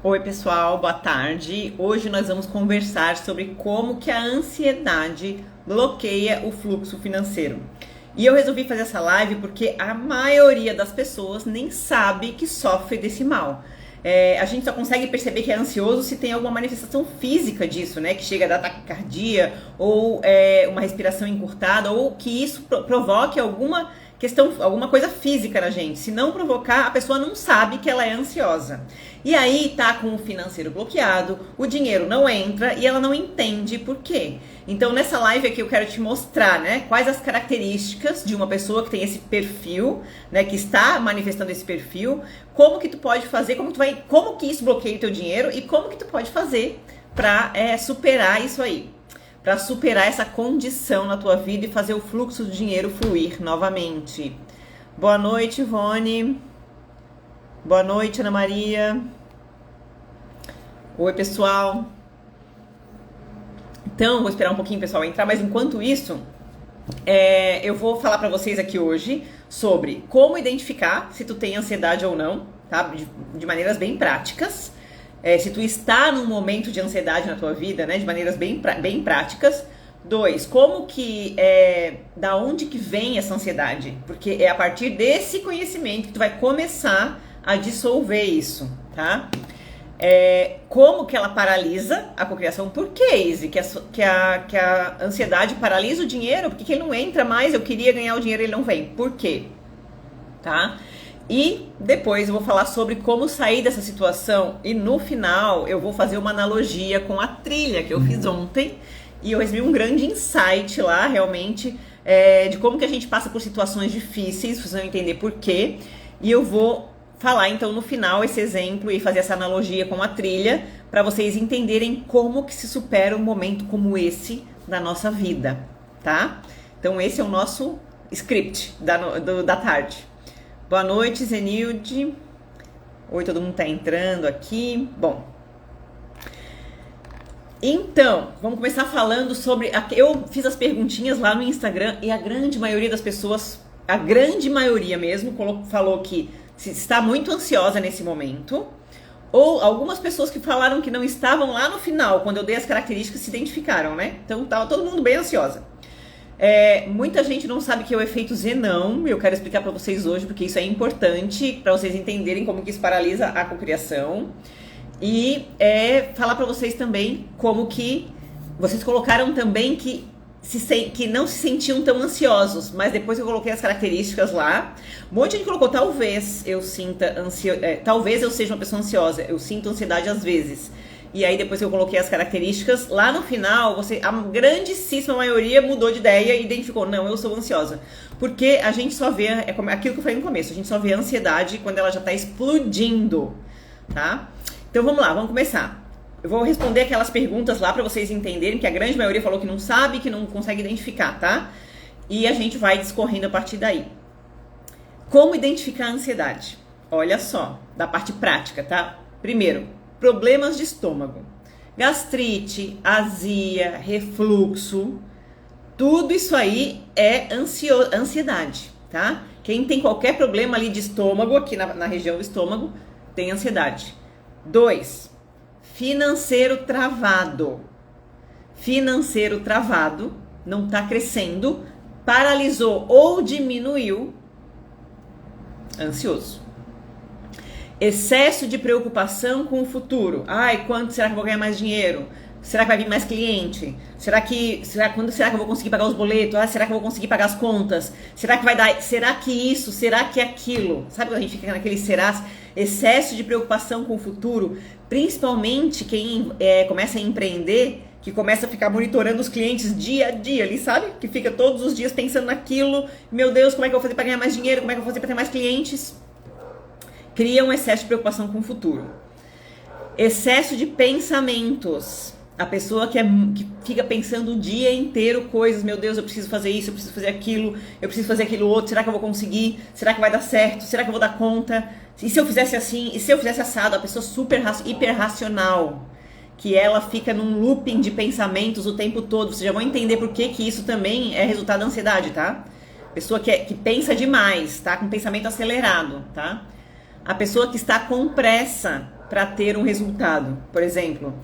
Oi pessoal, boa tarde. Hoje nós vamos conversar sobre como que a ansiedade bloqueia o fluxo financeiro. E eu resolvi fazer essa live porque a maioria das pessoas nem sabe que sofre desse mal. A gente só consegue perceber que é ansioso se tem alguma manifestação física disso, né? Que chega a dar taquicardia ou uma respiração encurtada ou que isso provoque alguma questão, alguma coisa física na gente. Se não provocar, a pessoa não sabe que ela é ansiosa. E aí tá com o financeiro bloqueado, o dinheiro não entra e ela não entende por quê. Então nessa live aqui eu quero te mostrar, né, quais as características de uma pessoa que tem esse perfil, né, que está manifestando esse perfil, como que tu pode fazer, como que isso bloqueia o teu dinheiro e como que tu pode fazer para superar isso aí. Para superar essa condição na tua vida e fazer o fluxo do dinheiro fluir novamente. Boa noite, Ivone. Boa noite, Ana Maria. Oi, pessoal. Então, vou esperar um pouquinho o pessoal entrar, mas enquanto isso, eu vou falar para vocês aqui hoje sobre como identificar se tu tem ansiedade ou não, tá? De maneiras bem práticas. Se tu está num momento de ansiedade na tua vida, né, de maneiras bem práticas. 2, como que, da onde que vem essa ansiedade? Porque é a partir desse conhecimento que tu vai começar a dissolver isso, tá? Como que ela paralisa a cocriação? Por que, Izzy, que a ansiedade paralisa o dinheiro? Por que ele não entra mais? Eu queria ganhar o dinheiro e ele não vem. Por quê? Tá? E depois eu vou falar sobre como sair dessa situação e no final eu vou fazer uma analogia com a trilha que eu fiz ontem e eu recebi um grande insight lá realmente de como que a gente passa por situações difíceis, vocês vão entender por quê, e eu vou falar então no final esse exemplo e fazer essa analogia com a trilha para vocês entenderem como que se supera um momento como esse na nossa vida, tá? Então esse é o nosso script da tarde. Boa noite, Zenilde. Oi, todo mundo tá entrando aqui. Bom, então, vamos começar falando sobre... Eu fiz as perguntinhas lá no Instagram e a grande maioria das pessoas, a grande maioria mesmo, falou que está muito ansiosa nesse momento. Ou algumas pessoas que falaram que não estavam lá no final, quando eu dei as características, se identificaram, né? Então, tava todo mundo bem ansiosa. Muita gente não sabe que é o efeito Zenão, eu quero explicar para vocês hoje, porque isso é importante para vocês entenderem como que isso paralisa a cocriação. E falar para vocês também como que vocês colocaram também que não se sentiam tão ansiosos, mas depois eu coloquei as características lá. Um monte de gente colocou, talvez eu talvez eu seja uma pessoa ansiosa, eu sinto ansiedade às vezes. E aí depois que eu coloquei as características, lá no final, a grandíssima maioria mudou de ideia e identificou, não, eu sou ansiosa. Porque a gente só vê, aquilo que eu falei no começo, a gente só vê a ansiedade quando ela já tá explodindo, tá? Então vamos lá, vamos começar. Eu vou responder aquelas perguntas lá pra vocês entenderem, que a grande maioria falou que não sabe, que não consegue identificar, tá? E a gente vai discorrendo a partir daí. Como identificar a ansiedade? Olha só, da parte prática, tá? Primeiro, problemas de estômago, gastrite, azia, refluxo, tudo isso aí é ansiedade, tá? Quem tem qualquer problema ali de estômago, aqui na região do estômago, tem ansiedade. 2, financeiro travado. Financeiro travado, não tá crescendo, paralisou ou diminuiu, ansioso. Excesso de preocupação com o futuro. Ai, quando será que eu vou ganhar mais dinheiro? Será que vai vir mais cliente? Quando será que eu vou conseguir pagar os boletos? Será que eu vou conseguir pagar as contas? Será que vai dar? Será que isso? Será que aquilo? Sabe quando a gente fica naquele será? Excesso de preocupação com o futuro, principalmente quem começa a empreender, que começa a ficar monitorando os clientes dia a dia ali, sabe? Que fica todos os dias pensando naquilo. Meu Deus, como é que eu vou fazer para ganhar mais dinheiro? Como é que eu vou fazer para ter mais clientes? Cria um excesso de preocupação com o futuro. Excesso de pensamentos. A pessoa que fica pensando o dia inteiro coisas. Meu Deus, eu preciso fazer isso, eu preciso fazer aquilo, eu preciso fazer aquilo outro. Será que eu vou conseguir? Será que vai dar certo? Será que eu vou dar conta? E se eu fizesse assim? E se eu fizesse assado? A pessoa hiper racional. Que ela fica num looping de pensamentos o tempo todo. Vocês já vão entender por que isso também é resultado da ansiedade, tá? Pessoa que pensa demais, tá? Com pensamento acelerado, tá? A pessoa que está com pressa, para ter um resultado. Por exemplo,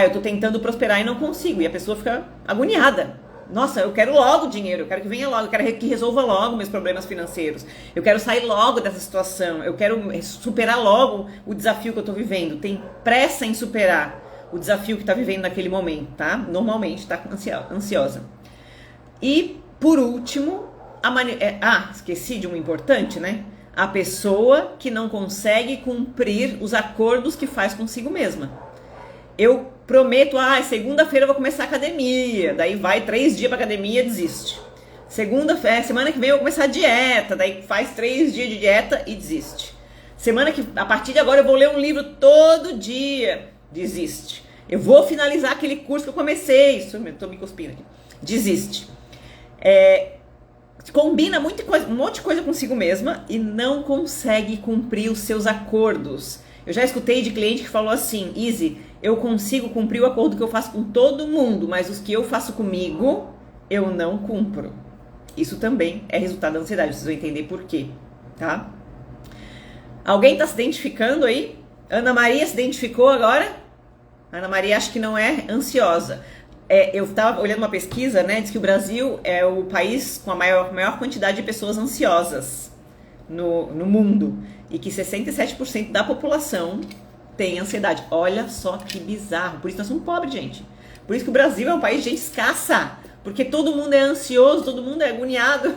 eu tô tentando prosperar e não consigo, e a pessoa fica agoniada. Nossa, eu quero logo dinheiro, eu quero que venha logo, eu quero que resolva logo meus problemas financeiros, eu quero sair logo dessa situação, eu quero superar logo o desafio que eu tô vivendo. Tem pressa em superar o desafio que tá vivendo naquele momento, tá? Normalmente tá ansiosa. E, por último, esqueci de um importante, né? A pessoa que não consegue cumprir os acordos que faz consigo mesma. Eu prometo, segunda-feira eu vou começar a academia, daí vai 3 dias pra academia e desiste. Semana que vem eu vou começar a dieta, daí faz 3 dias de dieta e desiste. A partir de agora eu vou ler um livro todo dia, desiste. Eu vou finalizar aquele curso que eu comecei, tô me cuspindo aqui, desiste. Combina um monte de coisa consigo mesma e não consegue cumprir os seus acordos. Eu já escutei de cliente que falou assim: Izzy, eu consigo cumprir o acordo que eu faço com todo mundo, mas os que eu faço comigo, eu não cumpro. Isso também é resultado da ansiedade, vocês vão entender por quê, tá? Alguém tá se identificando aí? Ana Maria se identificou agora? Ana Maria acho que não é ansiosa. Eu estava olhando uma pesquisa, né? Diz que o Brasil é o país com a maior quantidade de pessoas ansiosas no mundo. E que 67% da população tem ansiedade. Olha só que bizarro. Por isso nós somos pobres, gente. Por isso que o Brasil é um país de gente escassa. Porque todo mundo é ansioso, todo mundo é agoniado.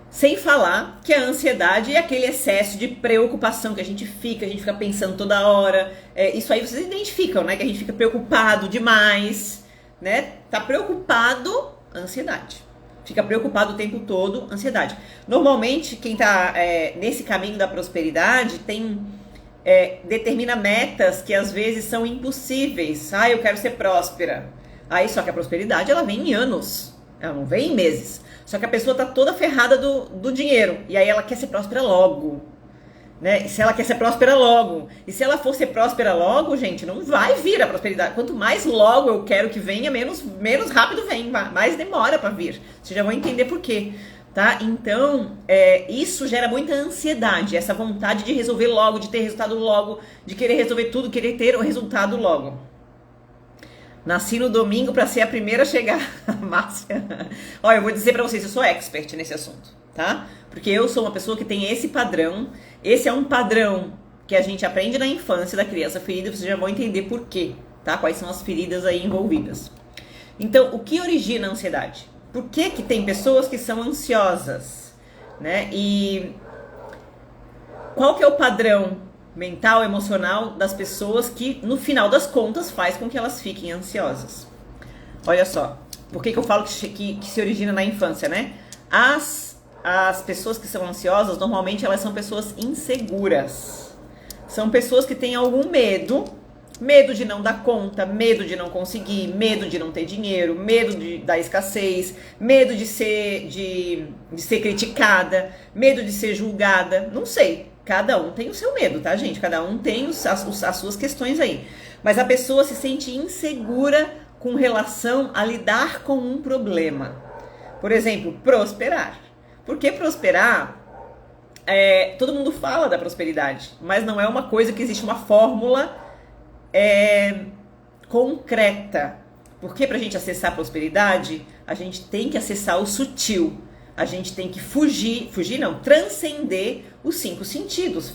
Sem falar que a ansiedade é aquele excesso de preocupação que a gente fica pensando toda hora. Isso aí vocês identificam, né? Que a gente fica preocupado demais, né? Tá preocupado, ansiedade. Fica preocupado o tempo todo, ansiedade. Normalmente, quem tá nesse caminho da prosperidade determina metas que às vezes são impossíveis. Eu quero ser próspera. Só que a prosperidade, ela vem em anos. Ela não vem em meses. Só que a pessoa tá toda ferrada do dinheiro. E aí ela quer ser próspera logo. Né? E se ela quer ser próspera logo. E se ela for ser próspera logo, gente, não vai vir a prosperidade. Quanto mais logo eu quero que venha, menos rápido vem. Mais demora para vir. Vocês já vão entender por quê. Tá? Então, isso gera muita ansiedade. Essa vontade de resolver logo, de ter resultado logo. De querer resolver tudo, querer ter o resultado logo. Nasci no domingo para ser a primeira a chegar. Márcia. Olha, eu vou dizer para vocês, eu sou expert nesse assunto, tá? Porque eu sou uma pessoa que tem esse padrão. Esse é um padrão que a gente aprende na infância da criança ferida. Vocês já vão entender por quê, tá? Quais são as feridas aí envolvidas. Então, o que origina a ansiedade? Por que que tem pessoas que são ansiosas, né? E qual que é o padrão mental, emocional das pessoas que, no final das contas, faz com que elas fiquem ansiosas? Olha só, por que eu falo que se origina na infância, né? As pessoas que são ansiosas, normalmente elas são pessoas inseguras. São pessoas que têm algum medo. Medo de não dar conta, medo de não conseguir, medo de não ter dinheiro, medo da escassez, medo de ser criticada, medo de ser julgada, não sei. Cada um tem o seu medo, tá, gente? Cada um tem as suas questões aí. Mas a pessoa se sente insegura com relação a lidar com um problema. Por exemplo, prosperar. Porque prosperar, todo mundo fala da prosperidade, mas não é uma coisa que existe uma fórmula concreta. Porque pra gente acessar a prosperidade, a gente tem que acessar o sutil. A gente tem que transcender os 5 sentidos,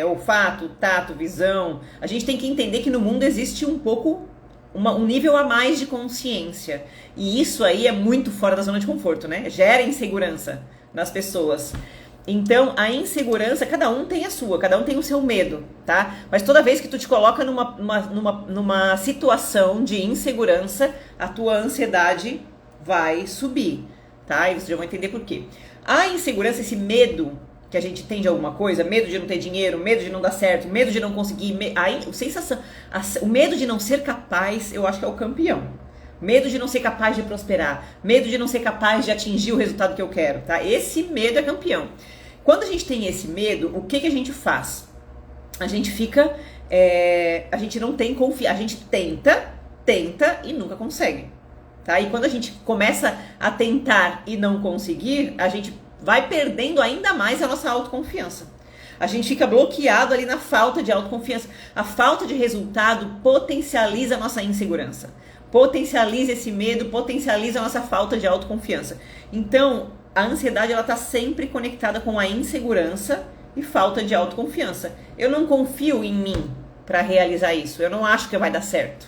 olfato, tato, visão. A gente tem que entender que no mundo existe um nível a mais de consciência. E isso aí é muito fora da zona de conforto, né? Gera insegurança nas pessoas. Então, a insegurança, cada um tem a sua, cada um tem o seu medo, tá? Mas toda vez que tu te coloca numa situação de insegurança, a tua ansiedade vai subir. Tá? E vocês já vão entender por quê. A insegurança, esse medo que a gente tem de alguma coisa, medo de não ter dinheiro, medo de não dar certo, medo de não conseguir, o medo de não ser capaz, eu acho que é o campeão. Medo de não ser capaz de prosperar, medo de não ser capaz de atingir o resultado que eu quero, tá? Esse medo é campeão. Quando a gente tem esse medo, o que a gente faz? A gente fica, a gente não tem confiança, a gente tenta e nunca consegue. Tá? E quando a gente começa a tentar e não conseguir, a gente vai perdendo ainda mais a nossa autoconfiança. A gente fica bloqueado ali na falta de autoconfiança. A falta de resultado potencializa a nossa insegurança. Potencializa esse medo, potencializa a nossa falta de autoconfiança. Então, a ansiedade ela está sempre conectada com a insegurança e falta de autoconfiança. Eu não confio em mim para realizar isso. Eu não acho que vai dar certo.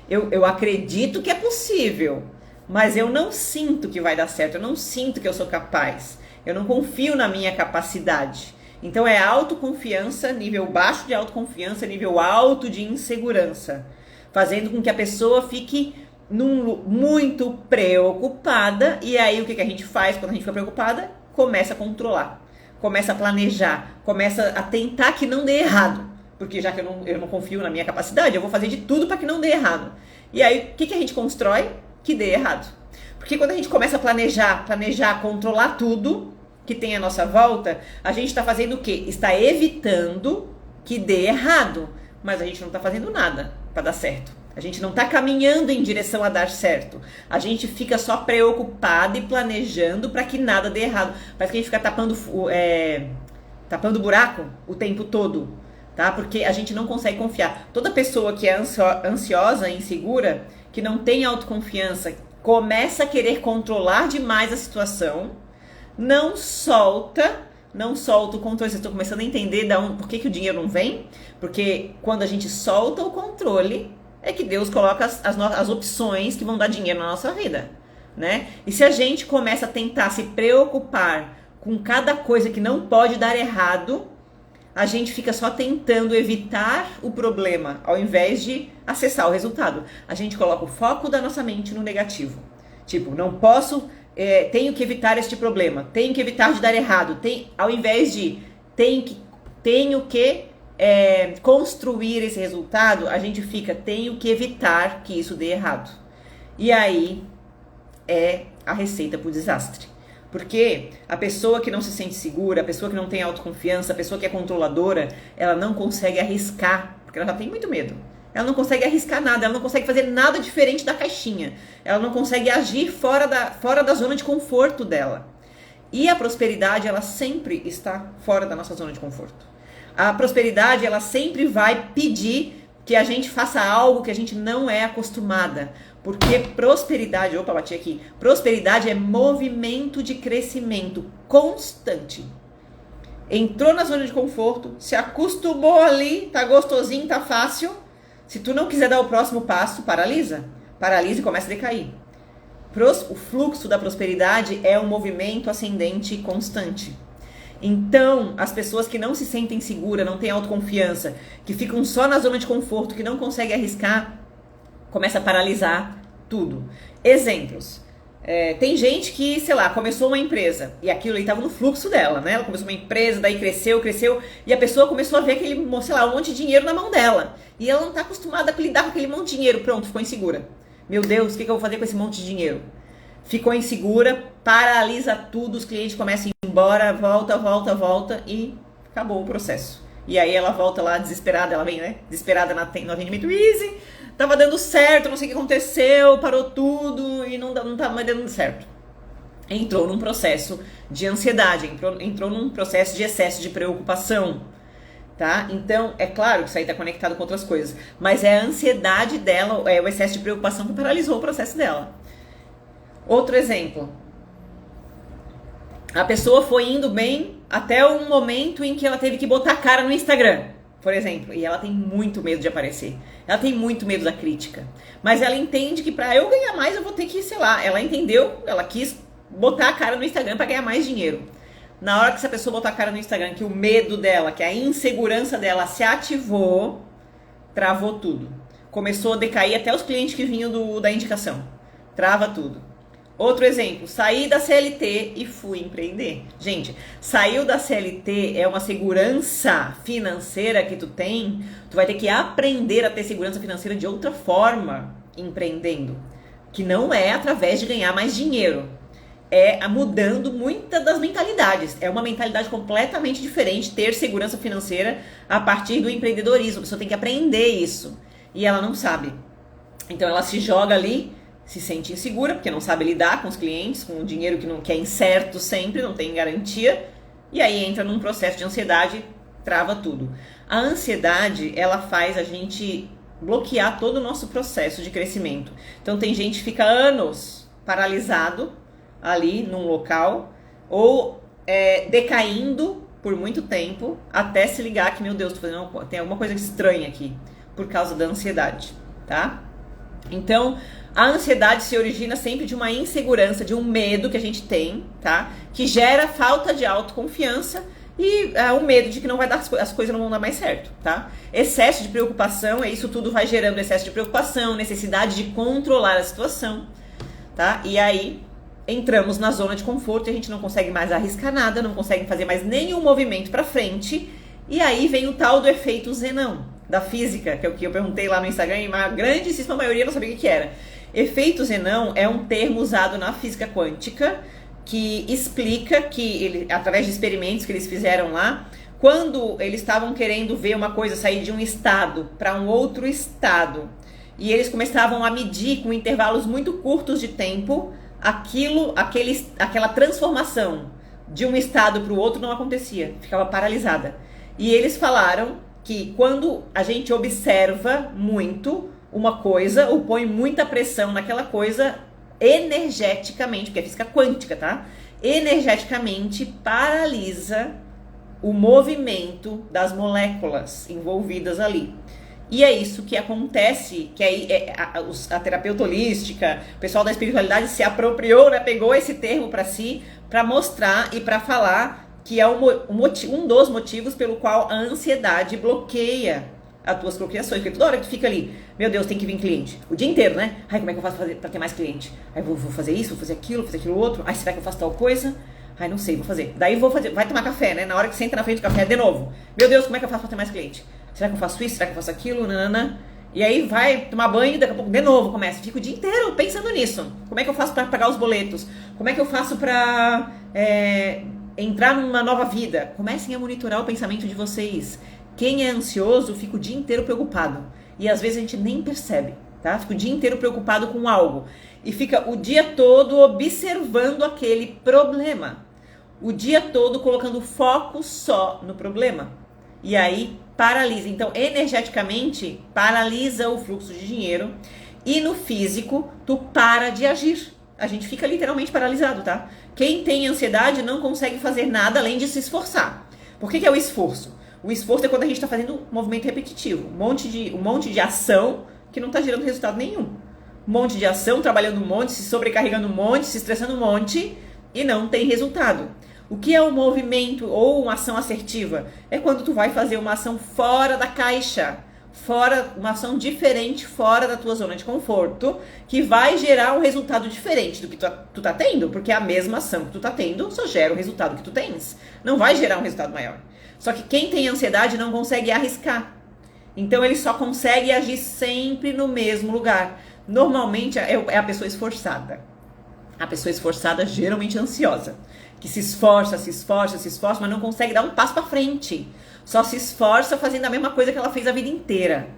Eu acredito que é possível, mas eu não sinto que vai dar certo. Eu não sinto que eu sou capaz. Eu não confio na minha capacidade. Então é autoconfiança, nível baixo de autoconfiança, nível alto de insegurança, fazendo com que a pessoa fique muito preocupada. E aí o que a gente faz quando a gente fica preocupada? Começa a controlar, começa a planejar, começa a tentar que não dê errado. Porque já que eu não confio na minha capacidade, eu vou fazer de tudo para que não dê errado. E aí o que a gente constrói? Que dê errado. Porque quando a gente começa a planejar, controlar tudo que tem à nossa volta, a gente está fazendo o quê? Está evitando que dê errado, mas a gente não está fazendo nada para dar certo. A gente não está caminhando em direção a dar certo. A gente fica só preocupado e planejando para que nada dê errado. Parece que a gente fica tapando buraco o tempo todo, tá? Porque a gente não consegue confiar. Toda pessoa que é ansiosa, insegura, que não tem autoconfiança, começa a querer controlar demais a situação, não solta o controle. Vocês estão começando a entender por que o dinheiro não vem? Porque quando a gente solta o controle, é que Deus coloca as opções que vão dar dinheiro na nossa vida, né? E se a gente começa a tentar se preocupar com cada coisa que não pode dar errado, a gente fica só tentando evitar o problema, ao invés de acessar o resultado. A gente coloca o foco da nossa mente no negativo. Tipo, não posso... tenho que evitar este problema, tenho que evitar de dar errado, ao invés de tenho que construir esse resultado, a gente fica, tenho que evitar que isso dê errado. E aí é a receita para o desastre. Porque a pessoa que não se sente segura, a pessoa que não tem autoconfiança, a pessoa que é controladora, ela não consegue arriscar, porque ela já tem muito medo. Ela não consegue arriscar nada, ela não consegue fazer nada diferente da caixinha. Ela não consegue agir fora da zona de conforto dela. E a prosperidade, ela sempre está fora da nossa zona de conforto. A prosperidade, ela sempre vai pedir que a gente faça algo que a gente não é acostumada. Porque prosperidade, bati aqui. Prosperidade é movimento de crescimento constante. Entrou na zona de conforto, se acostumou ali, tá gostosinho, tá fácil. Se tu não quiser dar o próximo passo, paralisa. Paralisa e começa a decair. O fluxo da prosperidade é um movimento ascendente constante. Então, as pessoas que não se sentem seguras, não têm autoconfiança, que ficam só na zona de conforto, que não conseguem arriscar, começa a paralisar tudo. Exemplos. Tem gente que, sei lá, começou uma empresa e aquilo ali estava no fluxo dela, né? Ela começou uma empresa, daí cresceu e a pessoa começou a ver aquele, sei lá, um monte de dinheiro na mão dela. E ela não está acostumada a lidar com aquele monte de dinheiro. Pronto, ficou insegura. Meu Deus, o que eu vou fazer com esse monte de dinheiro? Ficou insegura, paralisa tudo, os clientes começam a ir embora, volta e acabou o processo. E aí ela volta lá desesperada, ela vem, né? Desesperada no atendimento easy. Tava dando certo, não sei o que aconteceu, parou tudo e não tava mais dando certo. Entrou num processo de ansiedade, entrou num processo de excesso de preocupação, tá? Então, é claro que isso aí tá conectado com outras coisas, mas é a ansiedade dela, o excesso de preocupação que paralisou o processo dela. Outro exemplo. A pessoa foi indo bem até um momento em que ela teve que botar a cara no Instagram, por exemplo, e ela tem muito medo de aparecer. Ela tem muito medo da crítica. Mas ela entende que para eu ganhar mais eu vou ter que, sei lá, ela entendeu, ela quis botar a cara no Instagram para ganhar mais dinheiro. Na hora que essa pessoa botar a cara no Instagram, que o medo dela, que a insegurança dela se ativou, travou tudo. Começou a decair até os clientes que vinham da indicação. Trava tudo. Outro exemplo, saí da CLT e fui empreender. Gente, saiu da CLT é uma segurança financeira que tu tem, tu vai ter que aprender a ter segurança financeira de outra forma empreendendo, que não é através de ganhar mais dinheiro, é mudando muitas das mentalidades, é uma mentalidade completamente diferente ter segurança financeira a partir do empreendedorismo, a pessoa tem que aprender isso, e ela não sabe, então ela se joga ali, se sente insegura, porque não sabe lidar com os clientes, com o dinheiro que é incerto sempre, não tem garantia, e aí entra num processo de ansiedade, trava tudo. A ansiedade, ela faz a gente bloquear todo o nosso processo de crescimento. Então tem gente que fica anos paralisado ali num local, ou decaindo por muito tempo, até se ligar que, meu Deus, tem alguma coisa estranha aqui, por causa da ansiedade, tá? Então, a ansiedade se origina sempre de uma insegurança, de um medo que a gente tem, tá? Que gera falta de autoconfiança e o medo de que não vai dar, as coisas não vão dar mais certo, tá? Excesso de preocupação, isso tudo vai gerando excesso de preocupação, necessidade de controlar a situação, tá? E aí entramos na zona de conforto e a gente não consegue mais arriscar nada, não consegue fazer mais nenhum movimento para frente. E aí vem o tal do efeito Zenão, da física, que é o que eu perguntei lá no Instagram, e a grandíssima maioria não sabia o que era. Efeito Zenão é um termo usado na física quântica que explica que, através de experimentos que eles fizeram lá, quando eles estavam querendo ver uma coisa sair de um estado para um outro estado, e eles começavam a medir com intervalos muito curtos de tempo, aquela transformação de um estado para o outro não acontecia, ficava paralisada. E eles falaram que quando a gente observa muito uma coisa ou põe muita pressão naquela coisa, energeticamente, porque é física quântica, tá? Energeticamente paralisa o movimento das moléculas envolvidas ali. E é isso que acontece, que aí a terapeuta holística, o pessoal da espiritualidade se apropriou, né, pegou esse termo para si, para mostrar e para falar que é um dos motivos pelo qual a ansiedade bloqueia as tuas procriações. Porque toda hora que tu fica ali, meu Deus, tem que vir cliente. O dia inteiro, né? Ai, como é que eu faço para ter mais cliente? Ai, vou fazer isso, vou fazer aquilo outro. Ai, será que eu faço tal coisa? Ai, não sei, vou fazer. Daí vou fazer, vai tomar café, né? Na hora que senta na frente do café, de novo. Meu Deus, como é que eu faço para ter mais cliente? Será que eu faço isso? Será que eu faço aquilo? Nanana. E aí vai tomar banho e daqui a pouco de novo começa. Fico o dia inteiro pensando nisso. Como é que eu faço para pagar os boletos? Como é que eu faço para entrar numa nova vida? Comecem a monitorar o pensamento de vocês. Quem é ansioso fica o dia inteiro preocupado. E às vezes a gente nem percebe, tá? Fica o dia inteiro preocupado com algo. E fica o dia todo observando aquele problema. O dia todo colocando foco só no problema. E aí paralisa. Então, energeticamente, paralisa o fluxo de dinheiro. E no físico, tu para de agir. A gente fica literalmente paralisado, tá? Quem tem ansiedade não consegue fazer nada além de se esforçar. Por que é o esforço? O esforço é quando a gente está fazendo um movimento repetitivo. Um monte de ação que não está gerando resultado nenhum. Um monte de ação, trabalhando um monte, se sobrecarregando um monte, se estressando um monte e não tem resultado. O que é um movimento ou uma ação assertiva? É quando tu vai fazer uma ação fora da caixa, uma ação diferente, fora da tua zona de conforto, que vai gerar um resultado diferente do que tu tá tendo, porque a mesma ação que tu tá tendo só gera o resultado que tu tens. Não vai gerar um resultado maior. Só que quem tem ansiedade não consegue arriscar. Então ele só consegue agir sempre no mesmo lugar. Normalmente é a pessoa esforçada. A pessoa esforçada geralmente é ansiosa. Que se esforça, mas não consegue dar um passo para frente. Só se esforça fazendo a mesma coisa que ela fez a vida inteira,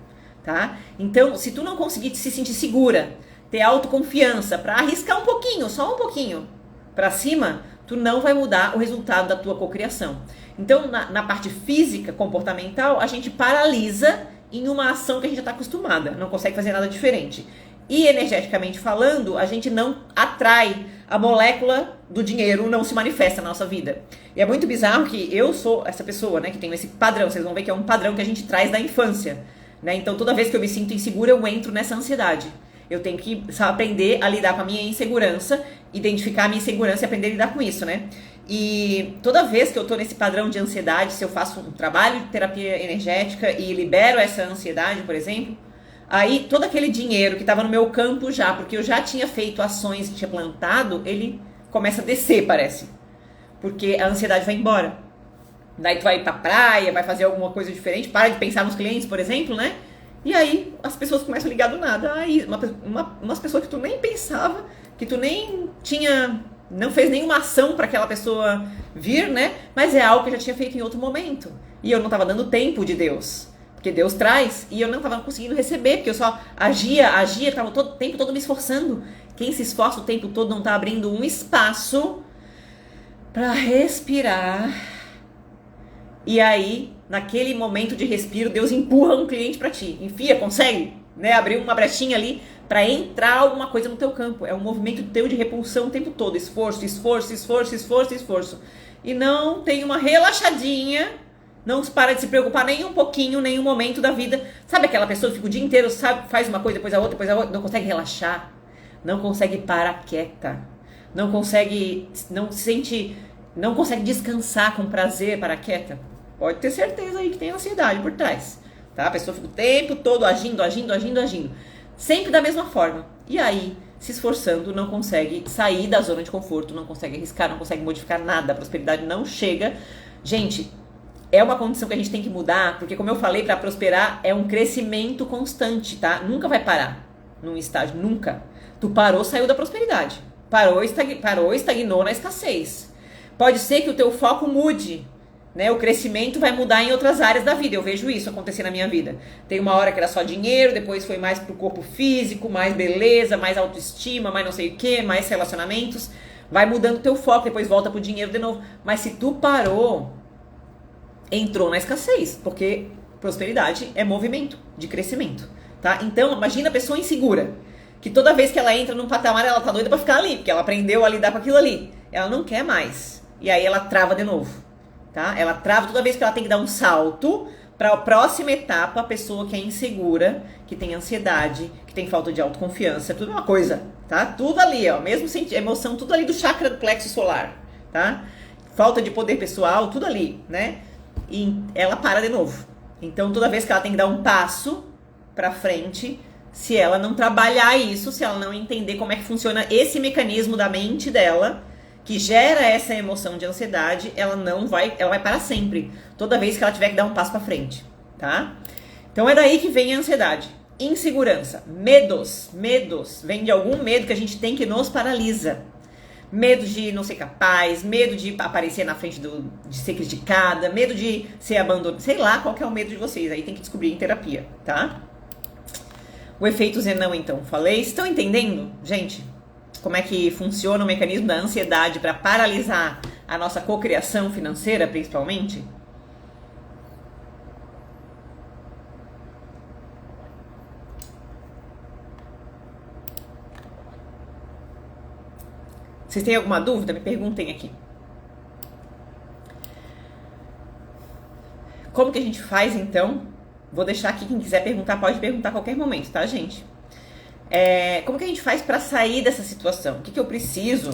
tá? Então, se tu não conseguir se sentir segura, ter autoconfiança para arriscar um pouquinho, só um pouquinho para cima, tu não vai mudar o resultado da tua cocriação. Então, na parte física, comportamental, a gente paralisa em uma ação que a gente já está acostumada, não consegue fazer nada diferente. E energeticamente falando, a gente não atrai, a molécula do dinheiro não se manifesta na nossa vida. E é muito bizarro que eu sou essa pessoa, né, que tem esse padrão, vocês vão ver que é um padrão que a gente traz da infância, né? Então toda vez que eu me sinto insegura, eu entro nessa ansiedade. Eu tenho que aprender a lidar com a minha insegurança, identificar a minha insegurança e aprender a lidar com isso, né? E toda vez que eu tô nesse padrão de ansiedade, se eu faço um trabalho de terapia energética e libero essa ansiedade, por exemplo, aí todo aquele dinheiro que estava no meu campo já, porque eu já tinha feito ações e tinha plantado, ele começa a descer, parece. Porque a ansiedade vai embora. Daí tu vai pra praia, vai fazer alguma coisa diferente, para de pensar nos clientes, por exemplo, né? E aí as pessoas começam a ligar do nada. Aí umas pessoas que tu nem pensava, que tu nem tinha, não fez nenhuma ação para aquela pessoa vir, né? Mas é algo que eu já tinha feito em outro momento. E eu não estava dando tempo de Deus. Porque Deus traz, e eu não estava conseguindo receber, porque eu só agia, estava o tempo todo me esforçando. Quem se esforça o tempo todo não está abrindo um espaço para respirar. E aí, naquele momento de respiro, Deus empurra um cliente para ti. Enfia, consegue, né? Abrir uma brechinha ali para entrar alguma coisa no teu campo. É um movimento teu de repulsão o tempo todo. Esforço, esforço, esforço, esforço, esforço. E não tem uma relaxadinha. Não para de se preocupar nem um pouquinho, nem um momento da vida. Sabe aquela pessoa que fica o dia inteiro, sabe, faz uma coisa, depois a outra, não consegue relaxar. Não consegue parar quieta. Não consegue, não se sente, não consegue descansar com prazer, parar quieta. Pode ter certeza aí que tem ansiedade por trás. Tá? A pessoa fica o tempo todo agindo. Sempre da mesma forma. E aí, se esforçando, não consegue sair da zona de conforto, não consegue arriscar, não consegue modificar nada. A prosperidade não chega. Gente, é uma condição que a gente tem que mudar, porque como eu falei, para prosperar é um crescimento constante, tá? Nunca vai parar num estágio, nunca. Tu parou, saiu da prosperidade. Parou, estagnou na escassez. Pode ser que o teu foco mude, né? O crescimento vai mudar em outras áreas da vida. Eu vejo isso acontecer na minha vida. Tem uma hora que era só dinheiro, depois foi mais pro corpo físico, mais beleza, mais autoestima, mais não sei o que, mais relacionamentos. Vai mudando o teu foco, depois volta pro dinheiro de novo. Mas se tu parou, entrou na escassez, porque prosperidade é movimento de crescimento, tá? Então, imagina a pessoa insegura, que toda vez que ela entra num patamar, ela tá doida pra ficar ali, porque ela aprendeu a lidar com aquilo ali. Ela não quer mais. E aí ela trava de novo, tá? Ela trava toda vez que ela tem que dar um salto para a próxima etapa. A pessoa que é insegura, que tem ansiedade, que tem falta de autoconfiança, tudo uma coisa, tá? Tudo ali, ó, mesmo emoção, tudo ali do chakra do plexo solar, tá? Falta de poder pessoal, tudo ali, né? E ela para de novo. Então, toda vez que ela tem que dar um passo para frente, se ela não trabalhar isso, se ela não entender como é que funciona esse mecanismo da mente dela, que gera essa emoção de ansiedade, ela vai parar sempre. Toda vez que ela tiver que dar um passo para frente, tá? Então, é daí que vem a ansiedade. Insegurança, medos, vem de algum medo que a gente tem que nos paralisa. Medo de não ser capaz, medo de aparecer na frente de ser criticada, medo de ser abandonado, sei lá qual que é o medo de vocês, aí tem que descobrir em terapia, tá? O efeito Zenão, então, falei. Estão entendendo, gente, como é que funciona o mecanismo da ansiedade para paralisar a nossa cocriação financeira, principalmente? Vocês têm alguma dúvida? Me perguntem aqui. Como que a gente faz, então? Vou deixar aqui, quem quiser perguntar, pode perguntar a qualquer momento, tá, gente? Como que a gente faz para sair dessa situação? O que eu preciso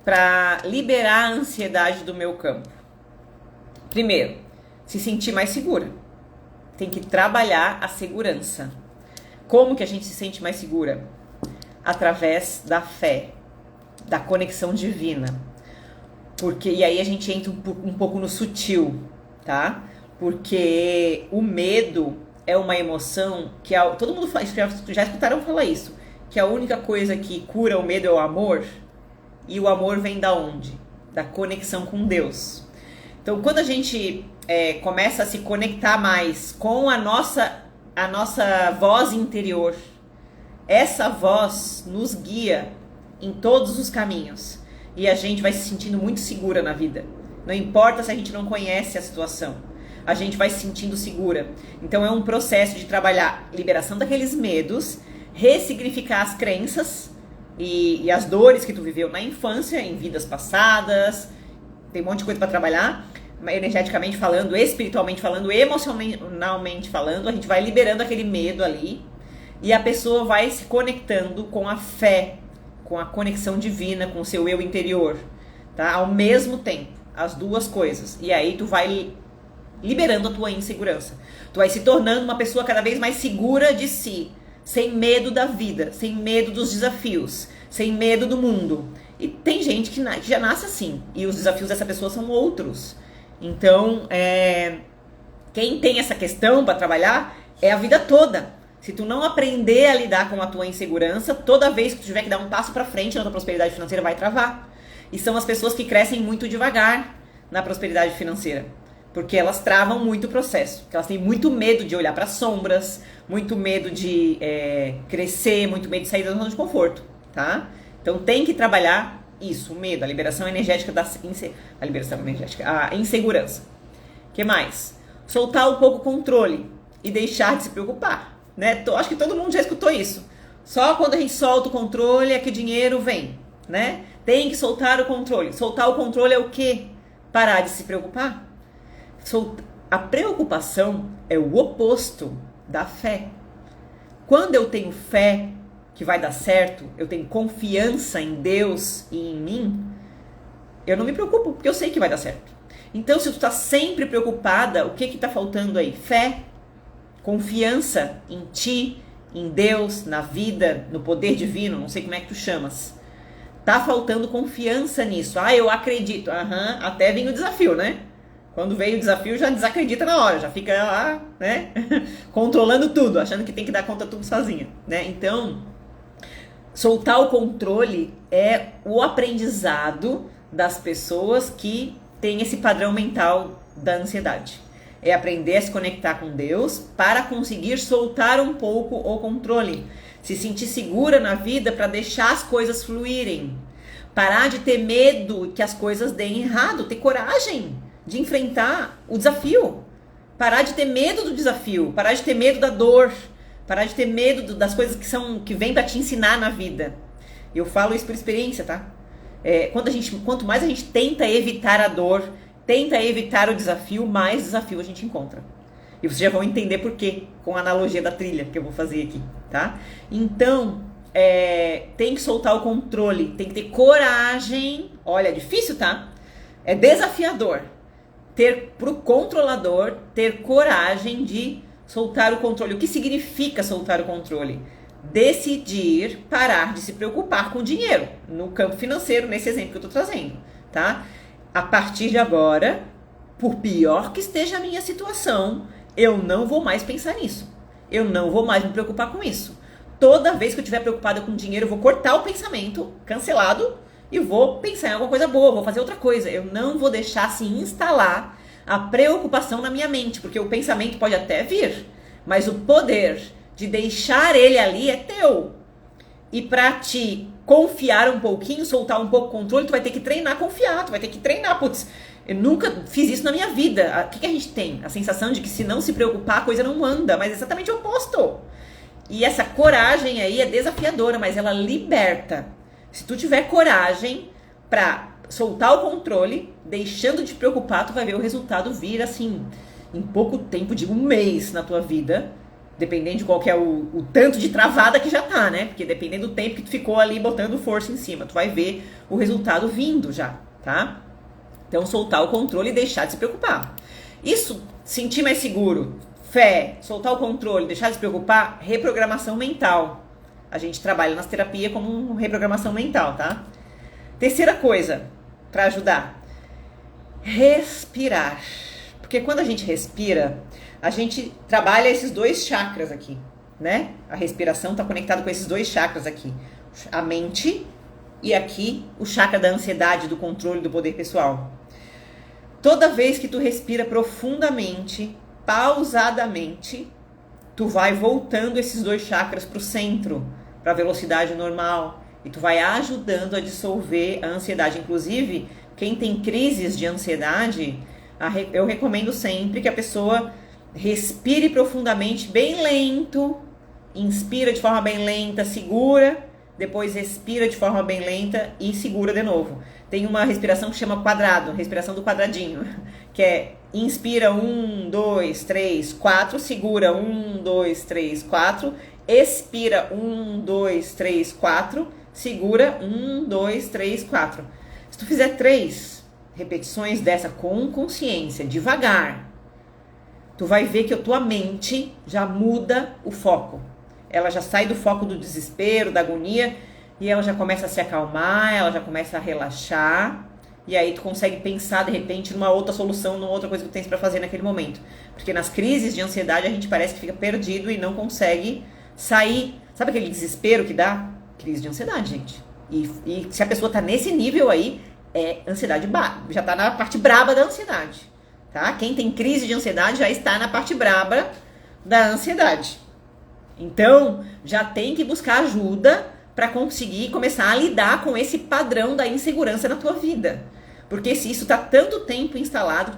para liberar a ansiedade do meu campo? Primeiro, se sentir mais segura. Tem que trabalhar a segurança. Como que a gente se sente mais segura? Através da fé, da conexão divina. E aí a gente entra um pouco no sutil, tá? Porque o medo é uma emoção que todo mundo fala, já escutaram falar isso, que a única coisa que cura o medo é o amor, e o amor vem da onde? Da conexão com Deus. Então, quando a gente começa a se conectar mais com a nossa voz interior, essa voz nos guia em todos os caminhos, e a gente vai se sentindo muito segura na vida. Não importa se a gente não conhece a situação, a gente vai se sentindo segura. Então é um processo de trabalhar liberação daqueles medos, ressignificar as crenças e as dores que tu viveu na infância, em vidas passadas. Tem um monte de coisa para trabalhar, energeticamente falando, espiritualmente falando, emocionalmente falando. A gente vai liberando aquele medo ali e a pessoa vai se conectando com a fé, com a conexão divina, com o seu eu interior, tá? Ao mesmo tempo, as duas coisas. E aí tu vai liberando a tua insegurança. Tu vai se tornando uma pessoa cada vez mais segura de si, sem medo da vida, sem medo dos desafios, sem medo do mundo. E tem gente que já nasce assim, e os desafios dessa pessoa são outros. Então, quem tem essa questão para trabalhar é a vida toda. Se tu não aprender a lidar com a tua insegurança, toda vez que tu tiver que dar um passo para frente na tua prosperidade financeira, vai travar. E são as pessoas que crescem muito devagar na prosperidade financeira. Porque elas travam muito o processo. Porque elas têm muito medo de olhar para sombras, muito medo de crescer, muito medo de sair da zona de conforto, tá? Então tem que trabalhar isso, o medo, a liberação energética a insegurança. O que mais? Soltar um pouco o controle e deixar de se preocupar, né? Acho que todo mundo já escutou isso. Só quando a gente solta o controle é que o dinheiro vem, né? Tem que soltar o controle. Soltar o controle é o quê? Parar de se preocupar. A preocupação é o oposto da fé. Quando eu tenho fé que vai dar certo, eu tenho confiança em Deus e em mim, eu não me preocupo, porque eu sei que vai dar certo. Então, se tu tá sempre preocupada, o que tá faltando aí? Fé, confiança em ti, em Deus, na vida, no poder divino, não sei como é que tu chamas. Tá faltando confiança nisso. Ah, eu acredito. Até vem o desafio, né? Quando veio o desafio, já desacredita na hora, já fica lá, né? Controlando tudo, achando que tem que dar conta tudo sozinha, né? Então, soltar o controle é o aprendizado das pessoas que têm esse padrão mental da ansiedade. É aprender a se conectar com Deus para conseguir soltar um pouco o controle. Se sentir segura na vida para deixar as coisas fluírem. Parar de ter medo que as coisas deem errado. Ter coragem de enfrentar o desafio. Parar de ter medo do desafio. Parar de ter medo da dor. Parar de ter medo das coisas que vêm para te ensinar na vida. Eu falo isso por experiência, tá? Quanto mais a gente tenta evitar a dor, tenta evitar o desafio, mais desafio a gente encontra. E vocês já vão entender por quê, com a analogia da trilha que eu vou fazer aqui, tá? Então, tem que soltar o controle, tem que ter coragem. Olha, é difícil, tá? É desafiador. Pro controlador, ter coragem de soltar o controle. O que significa soltar o controle? Decidir parar de se preocupar com o dinheiro, no campo financeiro, nesse exemplo que eu tô trazendo, tá? A partir de agora, por pior que esteja a minha situação, eu não vou mais pensar nisso. Eu não vou mais me preocupar com isso. Toda vez que eu estiver preocupada com dinheiro, eu vou cortar o pensamento, cancelado, e vou pensar em alguma coisa boa, vou fazer outra coisa. Eu não vou deixar se instalar a preocupação na minha mente, porque o pensamento pode até vir, mas o poder de deixar ele ali é teu. E para te confiar um pouquinho, soltar um pouco o controle, tu vai ter que treinar a confiar, tu vai ter que treinar. Putz, eu nunca fiz isso na minha vida. O que a gente tem? A sensação de que se não se preocupar, a coisa não anda, mas é exatamente o oposto. E essa coragem aí é desafiadora, mas ela liberta. Se tu tiver coragem para soltar o controle, deixando de te preocupar, tu vai ver o resultado vir assim, em pouco tempo, de um mês na tua vida, dependendo de qual que é o tanto de travada que já tá, né? Porque dependendo do tempo que tu ficou ali botando força em cima, tu vai ver o resultado vindo já, tá? Então, soltar o controle e deixar de se preocupar. Isso, sentir mais seguro, fé, soltar o controle, deixar de se preocupar, reprogramação mental. A gente trabalha nas terapias como reprogramação mental, tá? Terceira coisa, para ajudar, respirar. Porque quando a gente respira, a gente trabalha esses dois chakras aqui, né? A respiração está conectada com esses dois chakras aqui. A mente e aqui o chakra da ansiedade, do controle, do poder pessoal. Toda vez que tu respira profundamente, pausadamente, tu vai voltando esses dois chakras para o centro, para a velocidade normal. E tu vai ajudando a dissolver a ansiedade. Inclusive, quem tem crises de ansiedade, eu recomendo sempre que a pessoa respire profundamente, bem lento, inspira de forma bem lenta, segura, depois respira de forma bem lenta e segura de novo. Tem uma respiração que chama quadrado, respiração do quadradinho, que é inspira 1, 2, 3, 4, segura 1, 2, 3, 4, expira 1, 2, 3, 4, segura 1, 2, 3, 4. Se tu fizer 3 repetições dessa com consciência, devagar, tu vai ver que a tua mente já muda o foco. Ela já sai do foco do desespero, da agonia, e ela já começa a se acalmar, ela já começa a relaxar, e aí tu consegue pensar, de repente, numa outra solução, numa outra coisa que tu tens pra fazer naquele momento. Porque nas crises de ansiedade a gente parece que fica perdido e não consegue sair. Sabe aquele desespero que dá? Crise de ansiedade, gente. E se a pessoa tá nesse nível aí, é ansiedade, já tá na parte braba da ansiedade. tá? Quem tem crise de ansiedade já está na parte braba da ansiedade. Então, já tem que buscar ajuda para conseguir começar a lidar com esse padrão da insegurança na tua vida. Porque se isso está tanto tempo instalado,